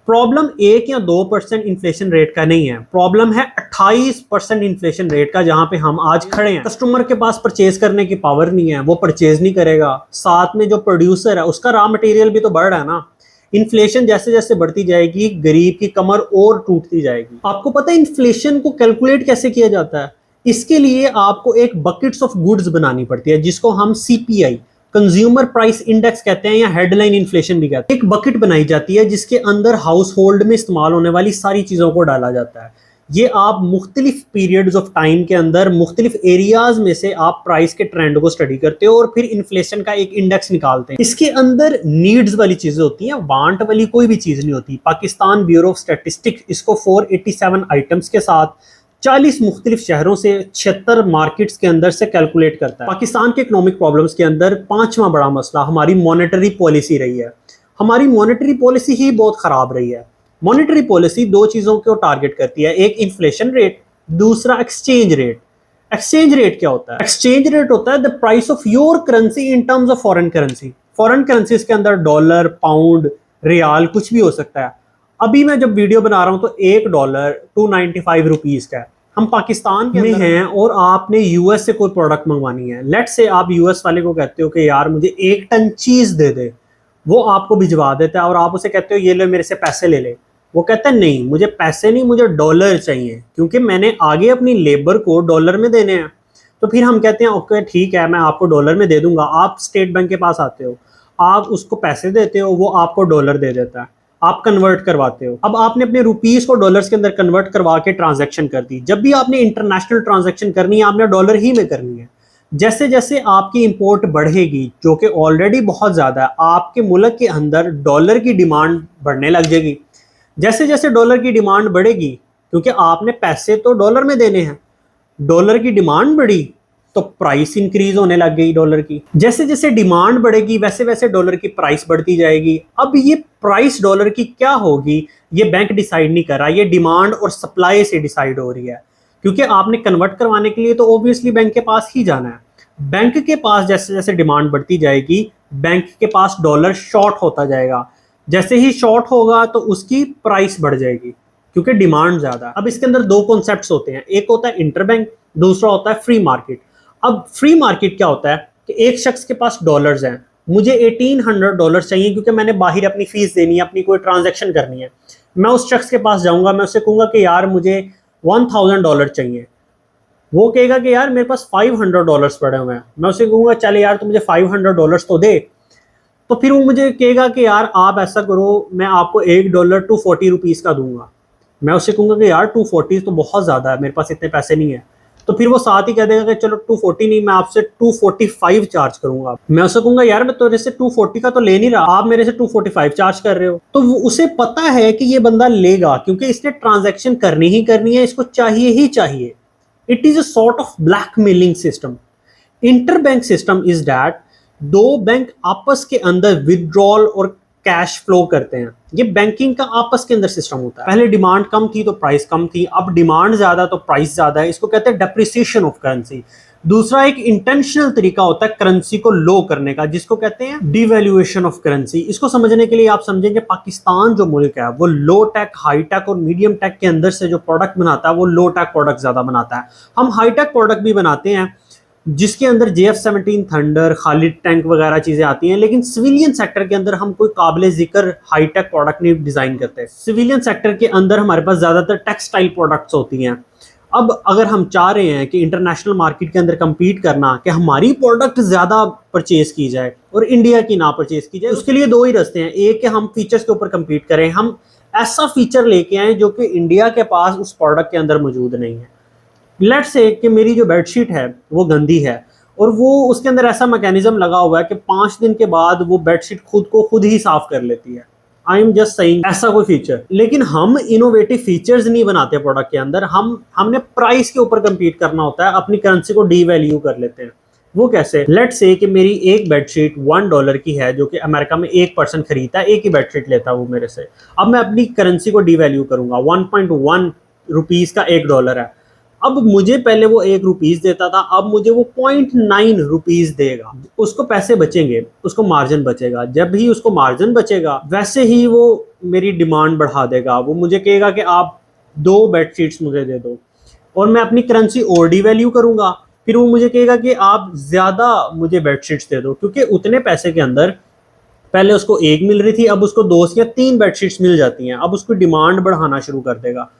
प्रॉब्लम 1 या 2% इन्फ्लेशन रेट का नहीं है, प्रॉब्लम है 28% इन्फ्लेशन रेट का, जहां पे हम आज खड़े हैं। कस्टमर के पास परचेज करने की पावर नहीं है, वो परचेज नहीं करेगा। साथ में जो प्रोड्यूसर है उसका रॉ मटेरियल भी तो बढ़ रहा है ना। इन्फ्लेशन जैसे जैसे बढ़ती जाएगी गरीब की कमर और टूटती जाएगी। आपको पता है इन्फ्लेशन को कैलकुलेट कैसे किया जाता है? इसके लिए आपको एक बकेट्स ऑफ गुड्स बनानी पड़ती है, जिसको हम सीपीआई, कंज्यूमर प्राइस इंडेक्स कहते हैं, या हेडलाइन इन्फ्लेशन भी कहते हैं। एक बकेट बनाई जाती है जिसके अंदर हाउस होल्ड में इस्तेमाल होने वाली सारी चीज़ों को डाला जाता है। ये आप मुख्तलिफ पीरियड्स ऑफ टाइम के अंदर मुख्तलिफ एरियाज में से आप प्राइस के ट्रेंड को स्टडी करते हो और फिर इन्फ्लेशन का एक इंडेक्स निकालते हैं। इसके अंदर नीड्स वाली चीज़ें होती हैं, वांट वाली कोई भी चीज़ नहीं होती। पाकिस्तान ब्यूरो ऑफ स्टैटिस्टिक्स इसको 487 आइटम्स के साथ 40 मुख्तलिफ शहरों से 76 मार्केट्स के अंदर से कैलकुलेट करता है। पाकिस्तान के इकोनॉमिक प्रॉब्लम्स के अंदर 5वां बड़ा मसला हमारी मॉनेटरी पॉलिसी रही है। हमारी मॉनेटरी पॉलिसी ही बहुत ख़राब रही है। मॉनेटरी पॉलिसी 2 चीज़ों को टारगेट करती है, एक इन्फ्लेशन रेट, दूसरा एक्सचेंज रेट। एक्सचेंज रेट क्या होता है? एक्सचेंज रेट होता है the price of your currency in terms of foreign currency. Foreign currencies के अंदर डॉलर, पाउंड, रियाल कुछ भी हो सकता है। अभी मैं जब वीडियो बना रहा हूं तो $1 295 रुपीज़ का है। हम पाकिस्तान में हैं और आपने यूएस से कोई प्रोडक्ट मंगवानी है। लेट से आप यूएस वाले को कहते हो कि यार मुझे 1 टन चीज़ दे दे, वो आपको भिजवा देता है और आप उसे कहते हो ये ले मेरे से पैसे ले ले। वो कहता है नहीं, मुझे पैसे नहीं, मुझे डॉलर चाहिए, क्योंकि मैंने आगे अपनी लेबर को डॉलर में देने हैं। तो फिर हम कहते हैं ओके ठीक है, मैं आपको डॉलर में दे दूंगा। आप स्टेट बैंक के पास आते हो, आप उसको पैसे देते हो, वो आपको डॉलर दे देता है, आप कन्वर्ट करवाते हो। अब आपने अपने रुपीस को डॉलर्स के अंदर कन्वर्ट करवा के ट्रांजैक्शन कर दी। जब भी आपने इंटरनेशनल ट्रांजैक्शन करनी है आपने डॉलर ही में करनी है। जैसे जैसे आपकी इंपोर्ट बढ़ेगी, जो कि ऑलरेडी बहुत ज़्यादा है, आपके मुल्क के अंदर डॉलर की डिमांड बढ़ने लग जाएगी। जैसे जैसे डॉलर की डिमांड बढ़ेगी, क्योंकि आपने पैसे तो डॉलर में देने हैं, डॉलर की डिमांड बढ़ी तो प्राइस इंक्रीज होने लग गई डॉलर की। जैसे जैसे डिमांड बढ़ेगी वैसे वैसे डॉलर की प्राइस बढ़ती जाएगी। अब ये प्राइस डॉलर की क्या होगी ये बैंक डिसाइड नहीं कर रहा, ये डिमांड और सप्लाई से डिसाइड हो रही है। क्योंकि आपने कन्वर्ट करवाने के लिए तो ऑब्वियसली बैंक के पास ही जाना है। बैंक के पास जैसे जैसे डिमांड बढ़ती जाएगी, बैंक के पास डॉलर शॉर्ट होता जाएगा। जैसे ही शॉर्ट होगा तो उसकी प्राइस बढ़ जाएगी, क्योंकि डिमांड ज़्यादा है। अब इसके अंदर 2 कॉन्सेप्ट्स होते हैं, एक होता है इंटरबैंक, दूसरा होता है फ्री मार्केट। अब फ्री मार्केट क्या होता है कि एक शख्स के पास डॉलर्स हैं, मुझे $1800 चाहिए क्योंकि मैंने बाहर अपनी फीस देनी है, अपनी कोई ट्रांजैक्शन करनी है। मैं उस शख्स के पास जाऊंगा, मैं उससे कहूँगा कि यार मुझे $1000 चाहिए। वो कहेगा कि यार मेरे पास $500 पड़े हुए हैं। मैं उससे कहूँगा चल यार तो मुझे $500 तो दे। तो फिर वो मुझे कहेगा कि यार आप ऐसा करो, मैं आपको $1 240 रुपीज़ का दूंगा। मैं उससे कहूँगा कि यार 240 तो बहुत ज़्यादा है, मेरे पास इतने पैसे नहीं है। तो फिर वो साथ ही कह देगा कि चलो 240 नहीं, मैं आपसे 245 चार्ज करूंगा। मैं उससे कहूंगा यार मैं तो से 240 का तो ले नहीं रहा, आप मेरे से 245 चार्ज कर रहे हो। तो उसे पता है कि ये बंदा लेगा, क्योंकि इसने ट्रांजैक्शन करनी ही करनी है, इसको चाहिए ही चाहिए। It is a sort of blackmailing system. Interbank system is that 2 bank आपस के अंदर विदड्रॉल और कैश फ्लो करते हैं। ये बैंकिंग का आपस के अंदर सिस्टम होता है। पहले डिमांड कम थी तो प्राइस कम थी, अब डिमांड ज्यादा तो प्राइस ज्यादा है। इसको कहते हैं डेप्रिसिएशन ऑफ करेंसी। दूसरा एक इंटेंशनल तरीका होता है करेंसी को लो करने का, जिसको कहते हैं डिवैल्यूएशन ऑफ करेंसी। इसको समझने के लिए आप समझेंगे पाकिस्तान जो मुल्क है वो लो टेक, हाई टेक और मीडियम टेक के अंदर से जो प्रोडक्ट बनाता है वो लो टेक प्रोडक्ट ज्यादा बनाता है। हम हाई टेक प्रोडक्ट भी बनाते हैं, जिसके अंदर JF-17 थंडर, खालिद टैंक वगैरह चीज़ें आती हैं, लेकिन सिविलियन सेक्टर के अंदर हम कोई काबिल ज़िक्र हाईटेक प्रोडक्ट नहीं डिज़ाइन करते। सिविलियन सेक्टर के अंदर हमारे पास ज़्यादातर टेक्सटाइल प्रोडक्ट्स होती हैं। अब अगर हम चाह रहे हैं कि इंटरनेशनल मार्केट के अंदर कम्पीट करना, कि हमारी प्रोडक्ट ज़्यादा परचेज की जाए और इंडिया की ना परचेज की जाए, उसके लिए दो ही रास्ते हैं। एक कि हम फीचर्स के ऊपर कम्पीट करें, हम ऐसा फीचर लेके आए जो कि इंडिया के पास उस प्रोडक्ट के अंदर मौजूद नहीं है। लेट्स से कि मेरी जो बेडशीट है वो गंदी है और वो उसके अंदर ऐसा मैकेनिज्म लगा हुआ है कि 5 दिन के बाद वो बेडशीट खुद को खुद ही साफ कर लेती है। आई एम जस्ट सेइंग ऐसा कोई फीचर, लेकिन हम इनोवेटिव फीचर्स नहीं बनाते प्रोडक्ट के अंदर। हमने प्राइस के ऊपर कम्पीट करना होता है, अपनी करेंसी को डीवैल्यू कर लेते हैं। वो कैसे? लेट्स से कि मेरी एक बेडशीट $1 की है, जो कि अमेरिका में एक पर्सन खरीदता है, एक ही बेडशीट लेता है वो मेरे से। अब मैं अपनी करेंसी को डीवैल्यू करूंगा, 1.1 रुपीज़ का $1 है। अब मुझे पहले वो ₹1 देता था, अब मुझे वो 0.9 रुपीज़ देगा। उसको पैसे बचेंगे, उसको मार्जिन बचेगा। जब भी उसको मार्जिन बचेगा वैसे ही वो मेरी डिमांड बढ़ा देगा। वो मुझे कहेगा कि आप 2 बेडशीट्स मुझे दे दो, और मैं अपनी करेंसी और डीवैल्यू करूंगा। फिर वो मुझे कहेगा कि आप ज़्यादा मुझे बेडशीट्स दे दो, क्योंकि उतने पैसे के अंदर पहले उसको 1 मिल रही थी, अब उसको 2 या 3 बेडशीट्स मिल जाती हैं। अब उसको डिमांड बढ़ाना शुरू कर देगा।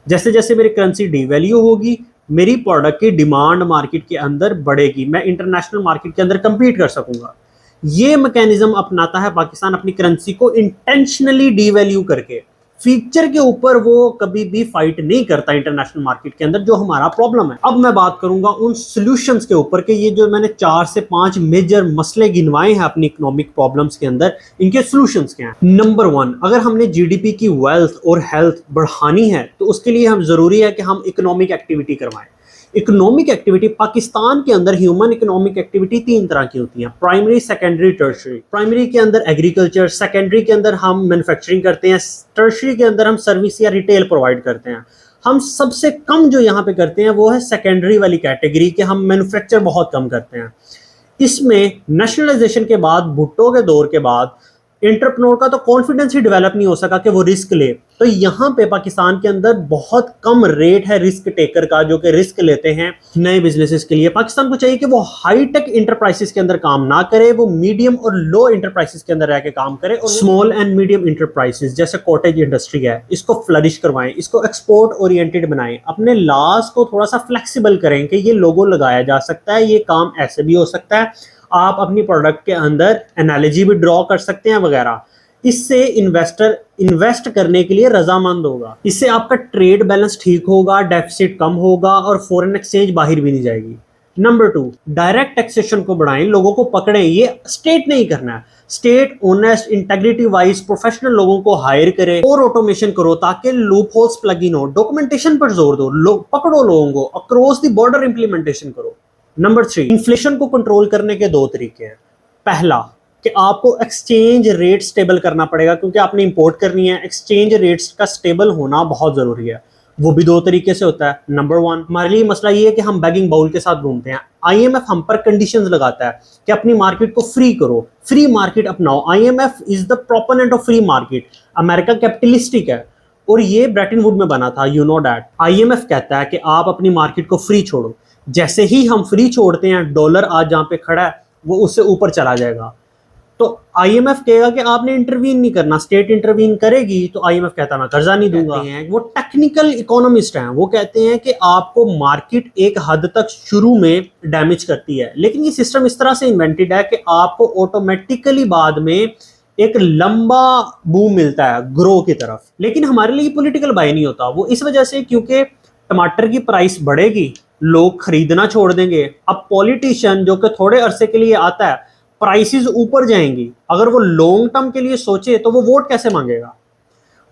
जैसे जैसे मेरी करेंसी डीवैल्यू होगी, मेरी प्रोडक्ट की डिमांड मार्केट के अंदर बढ़ेगी, मैं इंटरनेशनल मार्केट के अंदर कम्पीट कर सकूंगा। ये मैकेनिज्म अपनाता है पाकिस्तान अपनी करेंसी को इंटेंशनली डीवैल्यू करके। फीचर के ऊपर वो कभी भी फाइट नहीं करता इंटरनेशनल मार्केट के अंदर, जो हमारा प्रॉब्लम है। अब मैं बात करूंगा उन सॉल्यूशंस के ऊपर कि ये जो मैंने 4 से 5 मेजर मसले गिनवाए हैं अपनी इकोनॉमिक प्रॉब्लम्स के अंदर, इनके सॉल्यूशंस क्या हैं। नंबर 1, अगर हमने जीडीपी की वेल्थ और हेल्थ बढ़ानी है तो उसके लिए हम जरूरी है कि हम इकोनॉमिक एक्टिविटी करवाएं। इकोनॉमिक एक्टिविटी पाकिस्तान के अंदर, ह्यूमन इकोनॉमिक एक्टिविटी 3 तरह की होती है, प्राइमरी, सेकेंडरी, टर्शरी। प्राइमरी के अंदर एग्रीकल्चर, सेकेंडरी के अंदर हम मैन्युफैक्चरिंग करते हैं, टर्शरी के अंदर हम सर्विस या रिटेल प्रोवाइड करते हैं। हम सबसे कम जो यहाँ पे करते हैं वो है सेकेंडरी वाली कैटेगरी के, हम मैन्युफैक्चर बहुत कम करते हैं। इसमें नेशनलाइजेशन के बाद, भुट्टो के दौर के बाद, एंटरप्रेन्योर का तो कॉन्फिडेंस ही डेवलप नहीं हो सका कि वो रिस्क ले। तो यहाँ पे पाकिस्तान के अंदर बहुत कम रेट है रिस्क टेकर का, जो कि रिस्क लेते हैं नए बिजनेसेस के लिए। पाकिस्तान को चाहिए कि वो हाई टेक इंटरप्राइजेस के अंदर काम ना करे, वो मीडियम और लो इंटरप्राइजेस के अंदर रह के काम करे, और स्मॉल एंड मीडियम इंटरप्राइजेस जैसे कॉटेज इंडस्ट्री है, इसको फ्लरिश करवाएं, इसको एक्सपोर्ट ओरिएंटेड बनाएं, अपने लॉज को थोड़ा सा फ्लेक्सिबल करें कि ये लोगो लगाया जा सकता है, ये काम ऐसे भी हो सकता है, आप अपनी प्रोडक्ट के अंदर एनालॉजी भी ड्रॉ कर सकते हैं वगैरह। इससे इन्वेस्टर इन्वेस्ट करने के लिए रजामंद होगा। इससे आपका ट्रेड बैलेंस ठीक होगा, डेफिसिट कम होगा और फॉरेन एक्सचेंज बाहर भी नहीं जाएगी। नंबर 2, डायरेक्ट टैक्सेशन को बढ़ाएं, लोगों को पकड़ें। ये स्टेट नहीं करना है, state honest, integrity wise professional लोगों को हायर करे और ऑटोमेशन करो ताकि लूप होल्स प्लग इन हो। डॉक्यूमेंटेशन पर जोर दो, पकड़ो लोगों को, अक्रॉस द बॉर्डर इंप्लीमेंटेशन करो। नंबर 3, इन्फ्लेशन को कंट्रोल करने के 2 तरीके हैं। पहला कि आपको एक्सचेंज रेट स्टेबल करना पड़ेगा, क्योंकि आपने इंपोर्ट करनी है, एक्सचेंज रेट्स का स्टेबल होना बहुत जरूरी है। वो भी 2 तरीके से होता है। नंबर 1, हमारे लिए मसला ये है कि हम बैगिंग बाउल के साथ घूमते हैं। IMF हम पर कंडीशंस लगाता है कि अपनी मार्केट को फ्री करो, फ्री मार्केट अपनाओ। IMF is the proponent of free market. America capitalistic है और ये ब्रेटन वुड में बना था, यू नो डैट। IMF कहता है कि आप अपनी मार्केट को फ्री छोड़ो। जैसे ही हम फ्री छोड़ते हैं, डॉलर आज जहां पे खड़ा है वो उससे ऊपर चला जाएगा। तो IMF कहेगा कि आपने इंटरवीन नहीं करना, स्टेट इंटरवीन करेगी तो IMF कहता है मैं कर्जा नहीं दूंगा। वो टेक्निकल इकोनॉमिस्ट हैं, वो कहते हैं कि आपको मार्केट एक हद तक शुरू में डैमेज करती है, लेकिन ये सिस्टम इस तरह से इन्वेंटेड है कि आपको ऑटोमेटिकली बाद में एक लंबा बूम मिलता है ग्रो की तरफ। लेकिन हमारे लिए पॉलिटिकल बाय नहीं होता, वो इस वजह से क्योंकि टमाटर की प्राइस बढ़ेगी, लोग खरीदना छोड़ देंगे। अब पॉलिटिशियन जो कि थोड़े अरसे के लिए आता है, प्राइसेस ऊपर जाएंगी, अगर वो लॉन्ग टर्म के लिए सोचे तो वो वोट कैसे मांगेगा?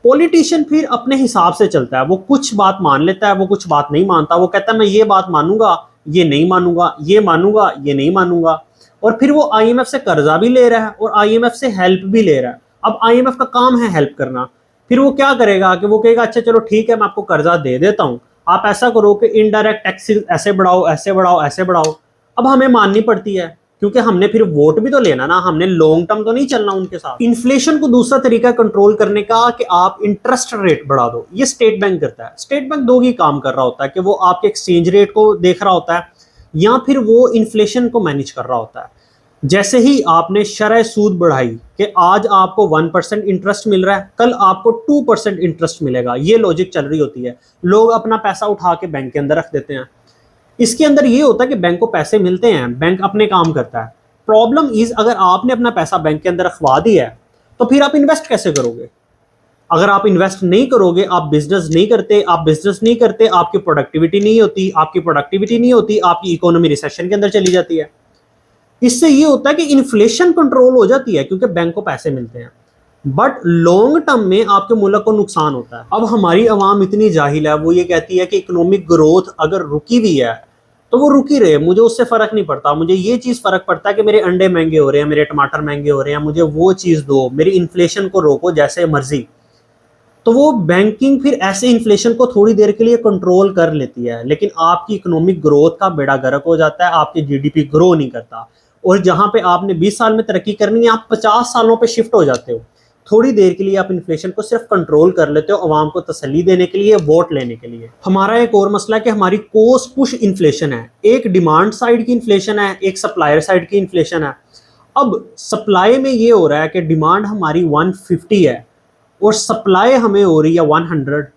पॉलिटिशियन फिर अपने हिसाब से चलता है, वो कुछ बात मान लेता है, वो कुछ बात नहीं मानता। वो कहता है मैं ये बात मानूंगा, ये नहीं मानूंगा, ये मानूंगा, ये नहीं मानूंगा। और फिर वो IMF से कर्जा भी ले रहा है और IMF से हेल्प भी ले रहा है। अब IMF का काम है हेल्प करना। फिर वो क्या करेगा कि वो कहेगा अच्छा चलो ठीक है, मैं आपको कर्जा दे देता हूं, आप ऐसा करो कि इनडायरेक्ट टैक्सेस ऐसे बढ़ाओ, ऐसे बढ़ाओ, ऐसे बढ़ाओ। अब हमें माननी पड़ती है, क्योंकि हमने फिर वोट भी तो लेना ना, हमने लॉन्ग टर्म तो नहीं चलना उनके साथ। इन्फ्लेशन को दूसरा तरीका कंट्रोल करने का कि आप इंटरेस्ट रेट बढ़ा दो। ये स्टेट बैंक करता है। स्टेट बैंक 2 ही काम कर रहा होता है कि वो आपके एक्सचेंज रेट को देख रहा होता है, या फिर वो इन्फ्लेशन को मैनेज कर रहा होता है। जैसे ही आपने शरह सूद बढ़ाई कि आज आपको 1% इंटरेस्ट मिल रहा है, कल आपको 2% इंटरेस्ट मिलेगा, ये लॉजिक चल रही होती है। लोग अपना पैसा उठा के बैंक के अंदर रख देते हैं। इसके अंदर ये होता है कि बैंक को पैसे मिलते हैं, बैंक अपने काम करता है। प्रॉब्लम इज, अगर आपने अपना पैसा बैंक के अंदर रखवा दिया है तो फिर आप इन्वेस्ट कैसे करोगे? अगर आप इन्वेस्ट नहीं करोगे, आप बिजनेस नहीं करते, आपकी प्रोडक्टिविटी नहीं होती, आपकी इकोनॉमी रिसेशन के अंदर चली जाती है। इससे ये होता है कि इन्फ्लेशन कंट्रोल हो जाती है क्योंकि बैंक को पैसे मिलते हैं, बट लॉन्ग टर्म में आपके मुल्क को नुकसान होता है। अब हमारी आवाम इतनी जाहिल है, वो ये कहती है कि इकोनॉमिक ग्रोथ अगर रुकी भी है तो वो रुकी रहे, मुझे उससे फर्क नहीं पड़ता, मुझे ये चीज फर्क पड़ता है कि मेरे अंडे महंगे हो रहे हैं, मेरे टमाटर महंगे हो रहे हैं, मुझे वो चीज दो, मेरी इन्फ्लेशन को रोको जैसे मर्जी। तो वो बैंकिंग फिर ऐसे इन्फ्लेशन को थोड़ी देर के लिए कंट्रोल कर लेती है, लेकिन आपकी इकोनॉमिक ग्रोथ का बेड़ा गर्क हो जाता है, आपकी जीडीपी ग्रो नहीं करता। और जहां पे आपने 20 साल में तरक्की करनी है, आप 50 सालों पे शिफ्ट हो जाते हो। थोड़ी देर के लिए आप इन्फ्लेशन को सिर्फ कंट्रोल कर लेते हो, अवाम को तसल्ली देने के लिए, वोट लेने के लिए। हमारा एक और मसला है कि हमारी कोस्ट पुश इन्फ्लेशन है। एक डिमांड साइड की इन्फ्लेशन है, एक सप्लायर साइड की इन्फ्लेशन है। अब सप्लाई में ये हो रहा है कि डिमांड हमारी 150 है और सप्लाई हमें हो रही है 100।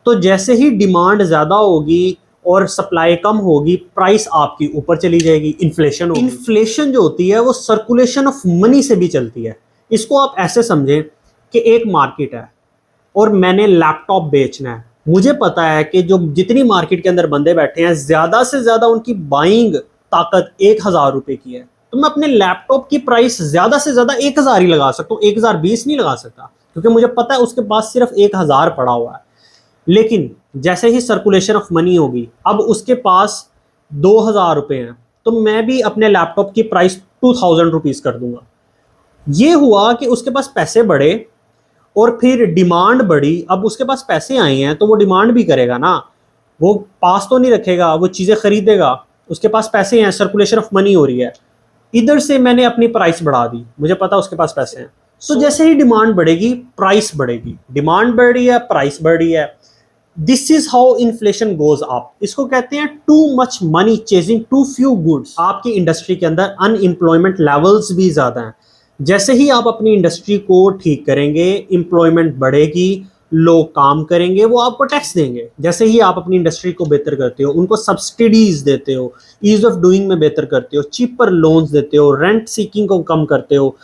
तो जैसे ही डिमांड ज़्यादा होगी और सप्लाई कम होगी, प्राइस आपकी ऊपर चली जाएगी, इन्फ्लेशन होगी। इन्फ्लेशन जो होती है वो सर्कुलेशन ऑफ मनी से भी चलती है। इसको आप ऐसे समझें कि एक मार्केट है और मैंने लैपटॉप बेचना है। मुझे पता है कि जो जितनी मार्केट के अंदर बंदे बैठे हैं, ज़्यादा से ज़्यादा उनकी बाइंग ताकत 1000 रुपये की है, तो मैं अपने लैपटॉप की प्राइस ज़्यादा से ज़्यादा 1000 ही लगा सकता हूँ, 1020 नहीं लगा सकता, क्योंकि मुझे पता है उसके पास सिर्फ 1000 पड़ा हुआ है। लेकिन जैसे ही सर्कुलेशन ऑफ मनी होगी, अब उसके पास 2000 रुपये हैं, तो मैं भी अपने लैपटॉप की प्राइस 2000 रुपीज़ कर दूंगा। ये हुआ कि उसके पास पैसे बढ़े और फिर डिमांड बढ़ी। अब उसके पास पैसे आए हैं तो वो डिमांड भी करेगा ना, वो पास तो नहीं रखेगा, वो चीज़ें खरीदेगा। उसके पास पैसे हैं, सर्कुलेशन ऑफ मनी हो रही है। इधर से मैंने अपनी प्राइस बढ़ा दी, मुझे पता उसके पास पैसे हैं। तो जैसे ही डिमांड बढ़ेगी, प्राइस बढ़ेगी। डिमांड बढ़ रही है, प्राइस बढ़ रही है। This is how inflation goes up. इसको कहते हैं too much money chasing too few goods. आपकी इंडस्ट्री के अंदर अनएम्प्लॉयमेंट लेवल्स भी ज़्यादा हैं। जैसे ही आप अपनी इंडस्ट्री को ठीक करेंगे, एम्प्लॉयमेंट बढ़ेगी, लोग काम करेंगे, वो आपको टैक्स देंगे। जैसे ही आप अपनी इंडस्ट्री को बेहतर करते हो, उनको सब्सिडीज देते हो, ईज ऑफ डूइंग में बेहतर करते हो, चीपर लोन्स देते हो, रेंट सीकिंग को कम करते हो,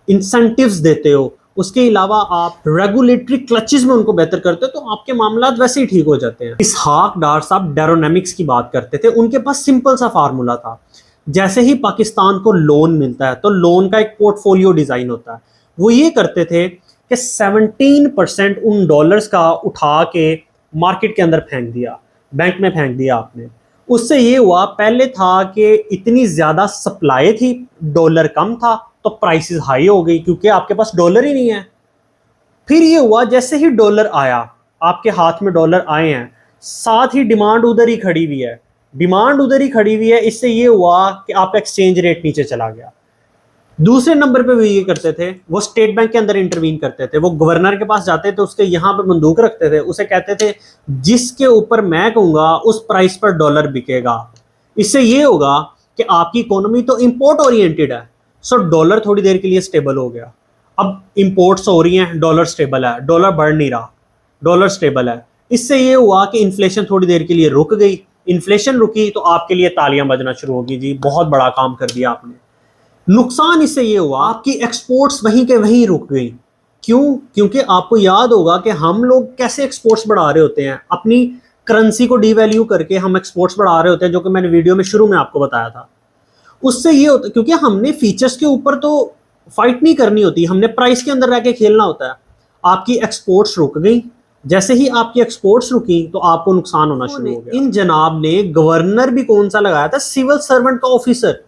इंसेंटिव्स देते हो, उसके अलावा आप रेगुलेटरी क्लचेस में उनको बेहतर करते हो, तो आपके मामला वैसे ही ठीक हो जाते हैं। इसहाक डार साहब डेरोनॉमिक्स की बात करते थे। उनके पास सिंपल सा फार्मूला था। जैसे ही पाकिस्तान को लोन मिलता है तो लोन का एक पोर्टफोलियो डिजाइन होता है। वो ये करते थे कि 17% उन डॉलर्स का उठा के मार्केट के अंदर फेंक दिया, बैंक में फेंक दिया आपने। उससे ये हुआ, पहले था कि इतनी ज्यादा सप्लाई थी, डॉलर कम था, तो प्राइसेस हाई हो गई क्योंकि आपके पास डॉलर ही नहीं है। फिर ये हुआ, जैसे ही डॉलर आया, आपके हाथ में डॉलर आए हैं, साथ ही डिमांड उधर ही खड़ी हुई है, इससे ये हुआ कि आपका एक्सचेंज रेट नीचे चला गया। दूसरे नंबर पे भी ये करते थे, वो स्टेट बैंक के अंदर इंटरवीन करते थे। वो गवर्नर के पास जाते थे, उसके यहाँ पे बंदूक रखते थे, उसे कहते थे जिसके ऊपर मैं कहूँगा उस प्राइस पर डॉलर बिकेगा। इससे ये होगा कि आपकी इकोनॉमी तो इंपोर्ट ओरिएंटेड है, सो डॉलर थोड़ी देर के लिए स्टेबल हो गया। अब इंपोर्ट्स हो रही हैं, डॉलर स्टेबल है, डॉलर बढ़ नहीं रहा, डॉलर स्टेबल है। इससे ये हुआ कि इन्फ्लेशन थोड़ी देर के लिए रुक गई। इन्फ्लेशन रुकी तो आपके लिए तालियां बजना शुरू होगी, जी बहुत बड़ा काम कर दिया आपने। नुकसान इससे ये हुआ, आपकी एक्सपोर्ट्स वहीं के वहीं रुक गई। क्यों? क्योंकि आपको याद होगा कि हम लोग कैसे एक्सपोर्ट्स बढ़ा रहे होते हैं, अपनी करेंसी को डीवैल्यू करके हम एक्सपोर्ट्स बढ़ा रहे होते हैं, जो कि मैंने वीडियो में शुरू में आपको बताया था। उससे ये होता है, क्योंकि हमने फीचर्स के ऊपर तो फाइट नहीं करनी होती, हमने प्राइस के अंदर रह के खेलना होता है। आपकी एक्सपोर्ट्स रुक गई, जैसे ही आपकी एक्सपोर्ट्स रुकी तो आपको नुकसान होना शुरू हो गया। इन जनाब ने गवर्नर भी कौन सा लगाया था? सिविल सर्वेंट का ऑफिसर।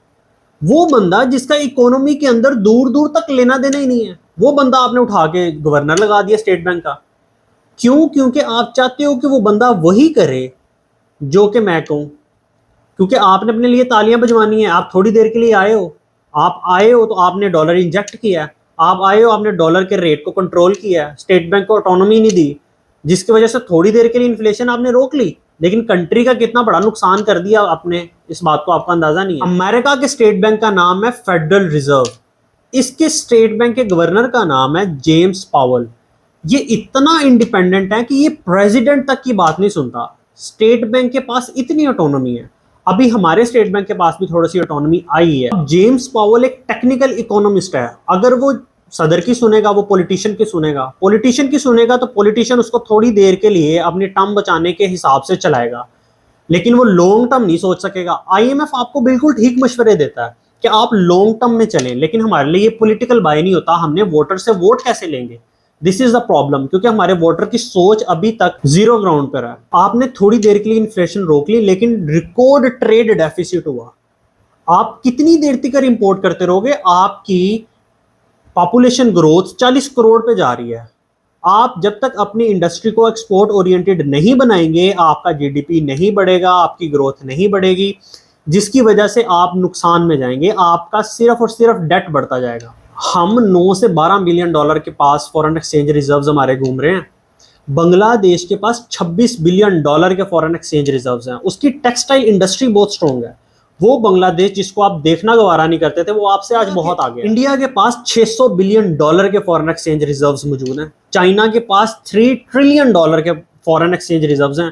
वो बंदा जिसका इकोनॉमी के अंदर दूर दूर तक लेना देना ही नहीं है, वो बंदा आपने उठा के गवर्नर लगा दिया स्टेट बैंक का। क्यों? क्योंकि आप चाहते हो कि वो बंदा वही करे जो कि मैं कहूं, क्योंकि आपने अपने लिए तालियां बजवानी है। आप थोड़ी देर के लिए आए हो, तो आपने डॉलर इंजेक्ट किया, आप आए हो, आपने डॉलर के रेट को कंट्रोल किया, स्टेट बैंक को ऑटोनॉमी नहीं दी, जिसकी वजह से थोड़ी देर के लिए इन्फ्लेशन आपने रोक ली। लेकिन कंट्री का कितना बड़ा नुकसान कर दिया आपने, इस बात को आपका अंदाजा नहीं है। अमेरिका के स्टेट बैंक का नाम है फेडरल रिजर्व। इसके स्टेट बैंक के गवर्नर का नाम है जेम्स पावल। ये इतना इंडिपेंडेंट है कि ये प्रेसिडेंट तक की बात नहीं सुनता। स्टेट बैंक के पास इतनी ऑटोनॉमी है। अभी हमारे स्टेट बैंक के पास भी थोड़ी सी ऑटोनॉमी आई है। जेम्स पावल एक टेक्निकल इकोनॉमिस्ट है। अगर वो सदर की सुनेगा, वो पॉलिटिशियन की सुनेगा। पॉलिटिशियन की सुनेगा तो पॉलिटिशियन उसको थोड़ी देर के लिए अपनी टर्म बचाने के हिसाब से चलाएगा, लेकिन वो लॉन्ग टर्म नहीं सोच सकेगा। आईएमएफ आपको बिल्कुल ठीक मशवरे देता है कि आप लॉन्ग टर्म में चलें, लेकिन हमारे लिए ये पॉलिटिकल बाय नहीं होता। हमने वोटर से वोट कैसे लेंगे, दिस इज द प्रॉब्लम, क्योंकि हमारे वोटर की सोच अभी तक जीरो ग्राउंड पर है। आपने थोड़ी देर के लिए इन्फ्लेशन रोक ली, लेकिन रिकॉर्ड ट्रेड डेफिसिट हुआ। आप कितनी देर तक इंपोर्ट करते रहोगे? आपकी पॉपुलेशन ग्रोथ 40 करोड़ पे जा रही है। आप जब तक अपनी इंडस्ट्री को एक्सपोर्ट ओरिएंटेड नहीं बनाएंगे, आपका जीडीपी नहीं बढ़ेगा, आपकी ग्रोथ नहीं बढ़ेगी, जिसकी वजह से आप नुकसान में जाएंगे। आपका सिर्फ और सिर्फ डेट बढ़ता जाएगा। हम 9 से 12 बिलियन डॉलर के पास फॉरेन एक्सचेंज रिजर्व्स हमारे घूम रहे हैं। बांग्लादेश के पास 26 बिलियन डॉलर के फॉरेन एक्सचेंज रिजर्व्स हैं। उसकी टेक्सटाइल इंडस्ट्री बहुत स्ट्रॉन्ग है। वो बांग्लादेश जिसको आप देखना गवारा नहीं करते थे, वो आपसे आज बहुत आगे है। इंडिया के पास 600 बिलियन डॉलर के फॉरेन एक्सचेंज रिजर्व्स मौजूद हैं। चाइना के पास 3 ट्रिलियन डॉलर के फॉरेन एक्सचेंज रिजर्व्स हैं।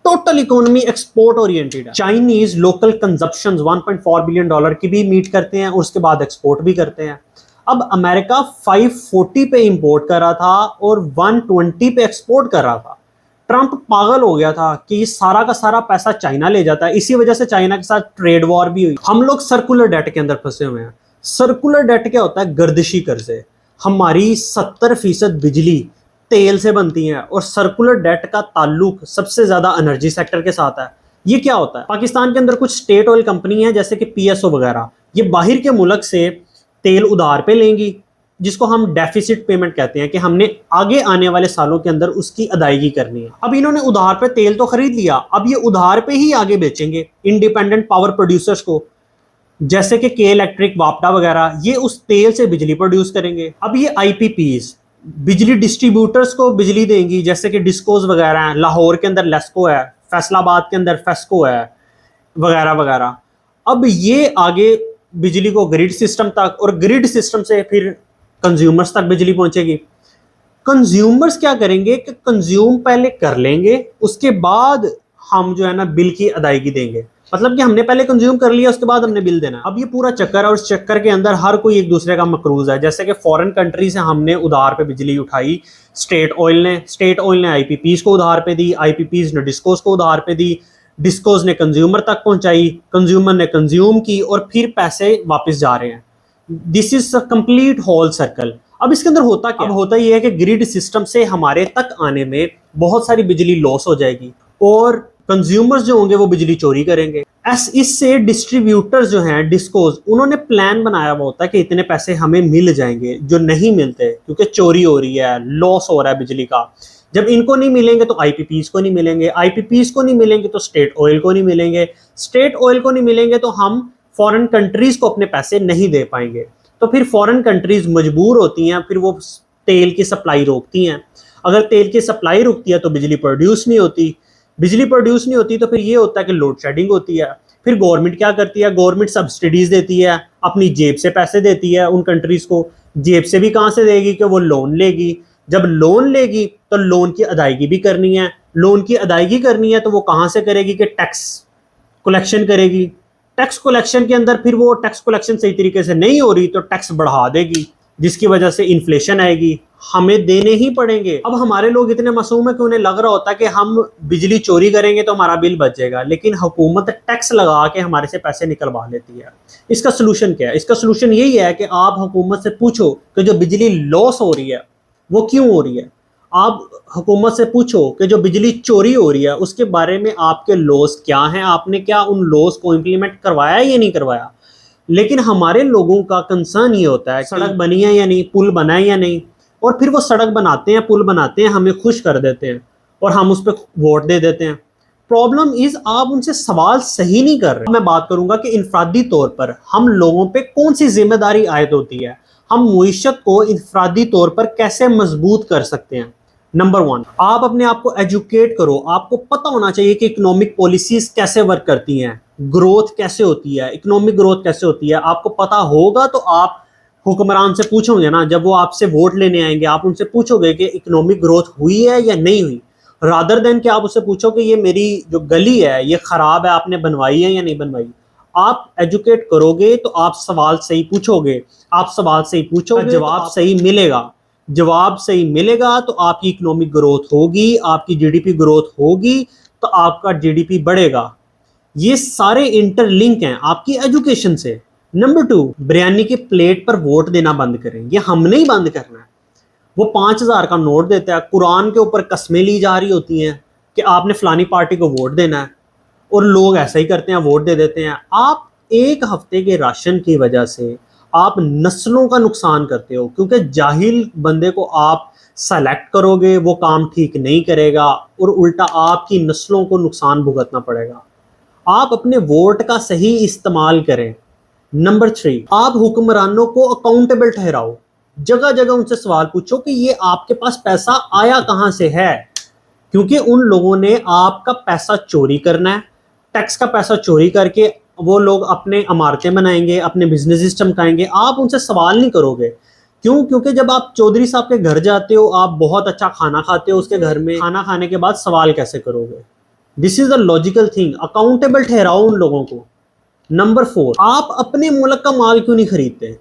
टोटल इकोनॉमी एक्सपोर्ट ओरिएंटेड है। Chinese local consumption 1.4 billion dollar की भी मीट करते हैं और उसके बाद एक्सपोर्ट भी करते हैं। अब अमेरिका 540 पे इंपोर्ट कर रहा था और 120 पे एक्सपोर्ट कर रहा था। ट्रंप पागल हो गया था कि सारा का सारा पैसा चाइना ले जाता है। इसी वजह से चाइना के साथ ट्रेड वॉर भी हुई। हम लोग सर्कुलर डेट के अंदर फंसे हुए हैं। सर्कुलर डेट क्या होता है? गर्दिशी कर्जे। हमारी 70% बिजली तेल से बनती है और सर्कुलर डेट का ताल्लुक सबसे ज्यादा एनर्जी सेक्टर के साथ है। ये क्या होता है? पाकिस्तान के अंदर कुछ स्टेट ऑयल कंपनी है जैसे कि पीएसओ वगैरह, ये बाहर के मुल्क से तेल उधार पे लेंगी, जिसको हम डेफिसिट पेमेंट कहते हैं कि हमने आगे आने वाले सालों के अंदर उसकी अदायगी करनी है। अब इन्होंने उधार पे तेल तो खरीद लिया, अब ये उधार पे ही आगे बेचेंगे इंडिपेंडेंट पावर प्रोड्यूसर्स को, जैसे कि के इलेक्ट्रिक, वापडा वगैरह। ये उस तेल से बिजली प्रोड्यूस करेंगे। अब ये आईपीपीज बिजली डिस्ट्रीब्यूटर्स को बिजली देंगी, जैसे कि डिस्कोज वगैरह हैं। लाहौर के अंदर लेस्को है, फैसलाबाद के अंदर फेस्को है, वगैरह वगैरह। अब ये आगे बिजली को ग्रिड सिस्टम तक, और ग्रिड सिस्टम से फिर कंज्यूमर्स तक बिजली पहुंचेगी। कंज्यूमर्स क्या करेंगे कि कंज्यूम पहले कर लेंगे, उसके बाद हम जो है ना बिल की अदायगी देंगे। मतलब कि हमने पहले कंज्यूम कर लिया, उसके बाद हमने बिल देना। अब ये पूरा चक्कर है और इस चक्कर के अंदर हर कोई एक दूसरे का मकरूज है। जैसे कि फॉरेन कंट्री से हमने उधार पे बिजली उठाई, स्टेट ऑयल ने आईपीपीज को उधार पे दी, आईपीपीज ने डिस्कोस को उधार पे दी, डिस्कोस ने कंज्यूमर तक पहुंचाई, कंज्यूमर ने कंज्यूम की और फिर पैसे वापस जा रहे हैं। This is a complete whole circle. अब इसके अंदर होता क्या? अब होता ये है कि ग्रिड सिस्टम से हमारे तक आने में बहुत सारी बिजली लॉस हो जाएगी और कंज्यूमर्स जो होंगे वो बिजली चोरी करेंगे। इससे डिस्ट्रीब्यूटर्स जो हैं, डिस्कोज, उन्होंने प्लान बनाया हुआ होता है कि इतने पैसे हमें मिल जाएंगे, जो नहीं मिलते क्योंकि चोरी हो रही है, लॉस हो रहा है बिजली का। जब इनको नहीं मिलेंगे तो आईपीपीज को नहीं मिलेंगे, आईपीपीज को नहीं मिलेंगे तो स्टेट ऑयल को नहीं मिलेंगे, स्टेट ऑयल को नहीं मिलेंगे तो हम फॉरेन कंट्रीज को अपने पैसे नहीं दे पाएंगे। तो फिर फॉरेन कंट्रीज मजबूर होती हैं, फिर वो तेल की सप्लाई रोकती हैं। अगर तेल की सप्लाई रुकती है तो बिजली प्रोड्यूस नहीं होती, बिजली प्रोड्यूस नहीं होती तो फिर ये होता है कि लोड शेडिंग होती है। फिर गवर्नमेंट क्या करती है? गवर्नमेंट सब्सिडीज देती है, अपनी जेब से पैसे देती है उन कंट्रीज को। जेब से भी कहाँ से देगी? कि वो लोन लेगी। जब लोन लेगी तो लोन की अदायगी भी करनी है। लोन की अदायगी करनी है तो वो कहाँ से करेगी? कि टैक्स कलेक्शन करेगी। टैक्स कलेक्शन के अंदर फिर वो टैक्स कलेक्शन सही तरीके से नहीं हो रही तो टैक्स बढ़ा देगी, जिसकी वजह से इन्फ्लेशन आएगी, हमें देने ही पड़ेंगे। अब हमारे लोग इतने मासूम है कि उन्हें लग रहा होता है कि हम बिजली चोरी करेंगे तो हमारा बिल बच जाएगा, लेकिन हुकूमत टैक्स लगा के हमारे से पैसे निकलवा लेती है। इसका सलूशन क्या है? इसका सलूशन यही है कि आप हुकूमत से पूछो कि जो बिजली लॉस हो रही है वो क्यों हो रही है। आप हुकूमत से पूछो कि जो बिजली चोरी हो रही है उसके बारे में आपके लॉस क्या हैं, आपने क्या उन लॉस को इम्प्लीमेंट करवाया या नहीं करवाया। लेकिन हमारे लोगों का कंसर्न ये होता है सड़क बनी है या नहीं, पुल बना है या नहीं, और फिर वो सड़क बनाते हैं, पुल बनाते हैं, हमें खुश कर देते हैं और हम उस पर वोट दे देते हैं। प्रॉब्लम इज आप उनसे सवाल सही नहीं कर रहे। मैं बात करूंगा कि इनफरादी तौर पर हम लोगों पे कौन सी जिम्मेदारी आयद होती है, हम मुईशत को इनफरादी तौर पर कैसे मजबूत कर सकते हैं। नंबर वन, आप अपने आप को एजुकेट करो। आपको पता होना चाहिए कि इकोनॉमिक पॉलिसीज कैसे वर्क करती हैं, ग्रोथ कैसे होती है, इकोनॉमिक ग्रोथ कैसे होती है। आपको पता होगा तो आप हुक्मरान से पूछोगे ना, जब वो आपसे वोट लेने आएंगे आप उनसे पूछोगे कि इकोनॉमिक ग्रोथ हुई है या नहीं हुई, रादर देन कि आप उससे पूछो कि ये मेरी जो गली है ये खराब है, आपने बनवाई है या नहीं बनवाई। आप एजुकेट करोगे तो आप सवाल सही पूछोगे, आप सवाल सही पूछोगे, जवाब सही मिलेगा। जवाब सही मिलेगा तो आपकी इकोनॉमिक ग्रोथ होगी, आपकी जीडीपी ग्रोथ होगी, तो आपका जीडीपी बढ़ेगा। ये सारे इंटरलिंक हैं आपकी एजुकेशन से। नंबर टू, बिरयानी की प्लेट पर वोट देना बंद करें। ये हमने ही बंद करना है। वो 5,000 का नोट देता है, कुरान के ऊपर कस्में ली जा रही होती हैं कि आपने फलानी पार्टी को वोट देना है, और लोग ऐसा ही करते हैं, वोट दे देते हैं। आप एक हफ्ते के राशन की वजह से आप नस्लों का नुकसान करते हो, क्योंकि जाहिल बंदे को आप सेलेक्ट करोगे, वो काम ठीक नहीं करेगा और उल्टा आपकी नस्लों को नुकसान भुगतना पड़ेगा। आप अपने वोट का सही इस्तेमाल करें। नंबर थ्री, आप हुक्मरानों को अकाउंटेबल ठहराओ। जगह जगह उनसे सवाल पूछो कि ये आपके पास पैसा आया कहां से है, क्योंकि उन लोगों ने आपका पैसा चोरी करना है। टैक्स का पैसा चोरी करके वो लोग अपने इमारतें बनाएंगे, अपने बिजनेसेस चमकाएंगे। आप उनसे सवाल नहीं करोगे। क्यों? क्योंकि जब आप चौधरी साहब के घर जाते हो, आप बहुत अच्छा खाना खाते हो उसके घर में, खाना खाने के बाद सवाल कैसे करोगे? This is the logical thing. Accountable ठहराओ उन लोगों को। नंबर फोर, आप अपने मुल्क का माल क्यों नहीं खरीदते?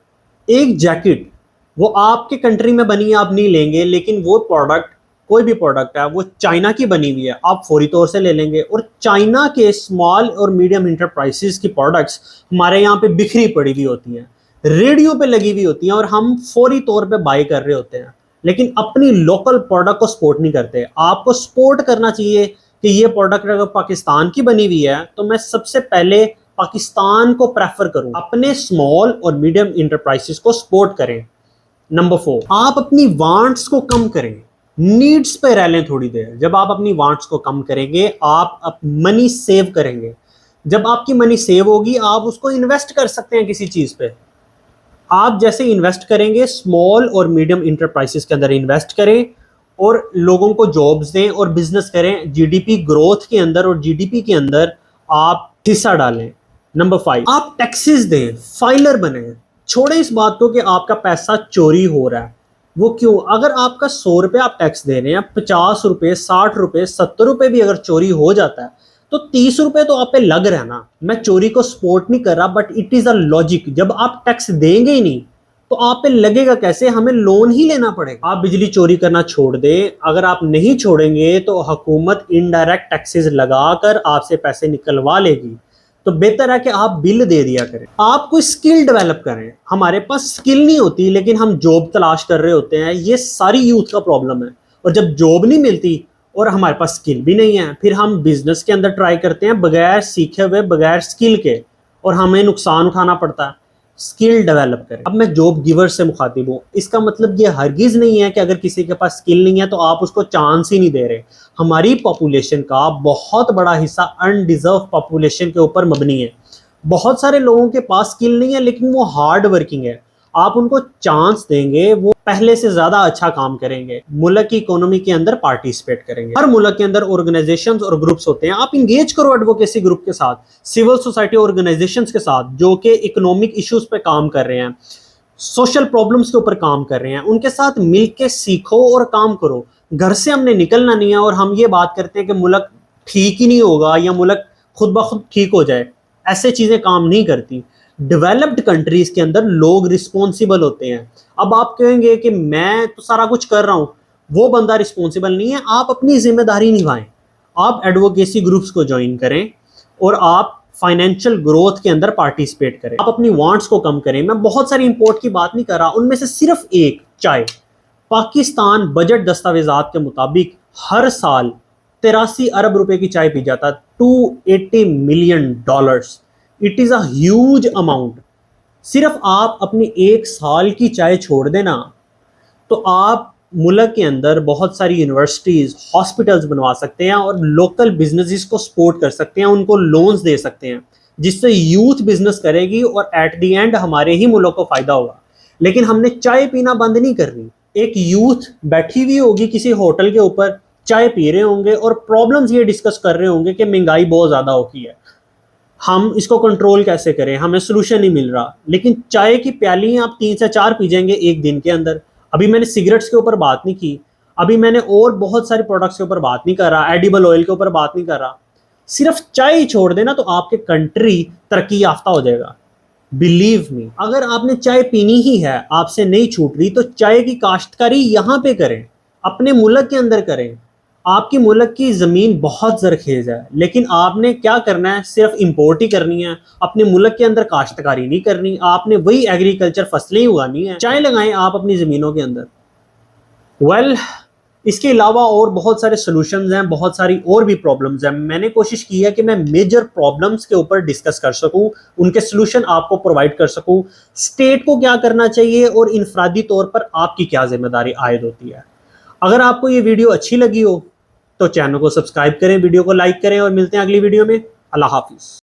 एक जैकेट वो आपके कंट्री में बनी है, आप नहीं लेंगे, लेकिन वो प्रोडक्ट, कोई भी प्रोडक्ट है वो चाइना की बनी हुई है, आप फौरी तौर से ले लेंगे। और चाइना के स्मॉल और मीडियम इंटरप्राइजेस की प्रोडक्ट्स हमारे यहाँ पे बिखरी पड़ी हुई होती हैं, रेडियो पे लगी हुई होती हैं, और हम फौरी तौर पे बाय कर रहे होते हैं, लेकिन अपनी लोकल प्रोडक्ट को सपोर्ट नहीं करते। आपको सपोर्ट करना चाहिए कि ये प्रोडक्ट अगर पाकिस्तान की बनी हुई है तो मैं सबसे पहले पाकिस्तान को प्रेफर करूं, अपने स्मॉल और मीडियम इंटरप्राइजेस को सपोर्ट करें। नंबर फोर, आप अपनी वांट्स को कम करें, नीड्स पे रह लें थोड़ी देर। जब आप अपनी वांट्स को कम करेंगे आप मनी सेव करेंगे। जब आपकी मनी सेव होगी आप उसको इन्वेस्ट कर सकते हैं किसी चीज पे। आप जैसे इन्वेस्ट करेंगे, स्मॉल और मीडियम इंटरप्राइजेस के अंदर इन्वेस्ट करें और लोगों को जॉब्स दें और बिजनेस करें, जीडीपी ग्रोथ के अंदर और जीडीपी के अंदर आप हिस्सा डालें। नंबर फाइव, आप टैक्सेस दें, फाइलर बने। छोड़े इस बात को कि आपका पैसा चोरी हो रहा है। वो क्यों? अगर आपका 100 रुपये आप टैक्स दे रहे हैं, 50 रुपये, 60 रुपये, 70 रुपये भी अगर चोरी हो जाता है तो 30 रुपये तो आप पे लग रहा है ना। मैं चोरी को सपोर्ट नहीं कर रहा, but it is a logic. जब आप टैक्स देंगे ही नहीं तो आप पे लगेगा कैसे? हमें लोन ही लेना पड़ेगा। आप बिजली चोरी करना छोड़ दें, अगर आप नहीं छोड़ेंगे तो हुकूमत इनडायरेक्ट टैक्सेस लगाकर आपसे पैसे निकलवा लेगी। तो बेहतर है कि आप बिल दे दिया करें। आप कोई स्किल डेवलप करें। हमारे पास स्किल नहीं होती लेकिन हम जॉब तलाश कर रहे होते हैं। ये सारी यूथ का प्रॉब्लम है। और जब जॉब नहीं मिलती और हमारे पास स्किल भी नहीं है, फिर हम बिजनेस के अंदर ट्राई करते हैं बगैर सीखे हुए, बगैर स्किल के, और हमें नुकसान उठाना पड़ता है। स्किल डेवलप करें। अब मैं जॉब गिवर से मुखातिब हूँ। इसका मतलब ये हरगिज नहीं है कि अगर किसी के पास स्किल नहीं है तो आप उसको चांस ही नहीं दे रहे। हमारी पॉपुलेशन का बहुत बड़ा हिस्सा अनडिजर्व पॉपुलेशन के ऊपर मबनी है। बहुत सारे लोगों के पास स्किल नहीं है लेकिन वो हार्ड वर्किंग है। आप उनको चांस देंगे, वो पहले से ज्यादा अच्छा काम करेंगे, मुल्क की इकोनॉमी के अंदर पार्टिसिपेट करेंगे। हर मुल्क के अंदर ऑर्गेनाइजेशंस और ग्रुप्स होते हैं। आप इंगेज करो एडवोकेसी ग्रुप के साथ, सिविल सोसाइटी ऑर्गेनाइजेशंस के साथ, जो कि इकोनॉमिक इश्यूज पे काम कर रहे हैं, सोशल प्रॉब्लम्स के ऊपर काम कर रहे हैं। उनके साथ मिलके सीखो और काम करो। घर से हमने निकलना नहीं है और हम ये बात करते हैं कि मुल्क ठीक ही नहीं होगा या मुल्क खुद ब खुद ठीक हो जाए। ऐसे चीजें काम नहीं करती। डेवलप्ड कंट्रीज के अंदर लोग रिस्पॉन्सिबल होते हैं। अब आप कहेंगे कि मैं तो सारा कुछ कर रहा हूं, वो बंदा रिस्पॉन्सिबल नहीं है। आप अपनी जिम्मेदारी निभाएं। आप एडवोकेसी ग्रुप्स को ज्वाइन करें और आप फाइनेंशियल ग्रोथ के अंदर पार्टिसिपेट करें। आप अपनी वांट्स को कम करें। मैं बहुत सारी इंपोर्ट की बात नहीं कर रहा, उनमें से सिर्फ एक, चाय। पाकिस्तान बजट दस्तावेजात के मुताबिक हर साल 83 अरब रुपए की चाय पी जाता, $280 million. It is a huge amount. सिर्फ आप अपनी एक साल की चाय छोड़ देना तो आप मुल्क के अंदर बहुत सारी यूनिवर्सिटीज, हॉस्पिटल्स बनवा सकते हैं और लोकल बिजनेसेस को सपोर्ट कर सकते हैं, उनको लोन्स दे सकते हैं, जिससे यूथ बिजनेस करेगी और एट द एंड हमारे ही मुल्क को फायदा होगा। लेकिन हमने चाय पीना बंद नहीं करनी। एक यूथ बैठी हुई होगी किसी होटल के ऊपर, चाय पी रहे होंगे और प्रॉब्लम्स ये डिस्कस कर रहे होंगे कि महंगाई बहुत ज़्यादा होती है, हम इसको कंट्रोल कैसे करें, हमें सोल्यूशन नहीं मिल रहा। लेकिन चाय की प्याली आप 3 से 4 पी जाएंगे एक दिन के अंदर। अभी मैंने सिगरेट्स के ऊपर बात नहीं की, अभी मैंने और बहुत सारे प्रोडक्ट्स के ऊपर बात नहीं कर रहा, एडिबल ऑयल के ऊपर बात नहीं कर रहा। सिर्फ चाय ही छोड़ देना तो आपके कंट्री तरक्की याफ्ता हो जाएगा। बिलीव मी, अगर आपने चाय पीनी ही है, आपसे नहीं छूट रही, तो चाय की काश्तकारी यहाँ पे करें, अपने मुल्क के अंदर करें। आपकी मुल्क की ज़मीन बहुत ज़रखेज़ है, लेकिन आपने क्या करना है, सिर्फ इंपोर्ट ही करनी है, अपने मुल्क के अंदर काश्तकारी नहीं करनी। आपने वही एग्रीकल्चर फसलें ही उगानी है। चाय लगाएं आप अपनी ज़मीनों के अंदर। वेल, इसके अलावा और बहुत सारे सॉल्यूशंस हैं, बहुत सारी और भी प्रॉब्लम्स हैं। मैंने कोशिश की है कि मैं मेजर प्रॉब्लम्स के ऊपर डिस्कस कर सकूं, उनके सॉल्यूशन आपको प्रोवाइड कर सकूं, स्टेट को क्या करना चाहिए और इनफरादी तौर पर आपकी क्या जिम्मेदारी आयद होती है। अगर आपको ये वीडियो अच्छी लगी हो तो चैनल को सब्सक्राइब करें, वीडियो को लाइक करें और मिलते हैं अगली वीडियो में। अल्लाह हाफिज़।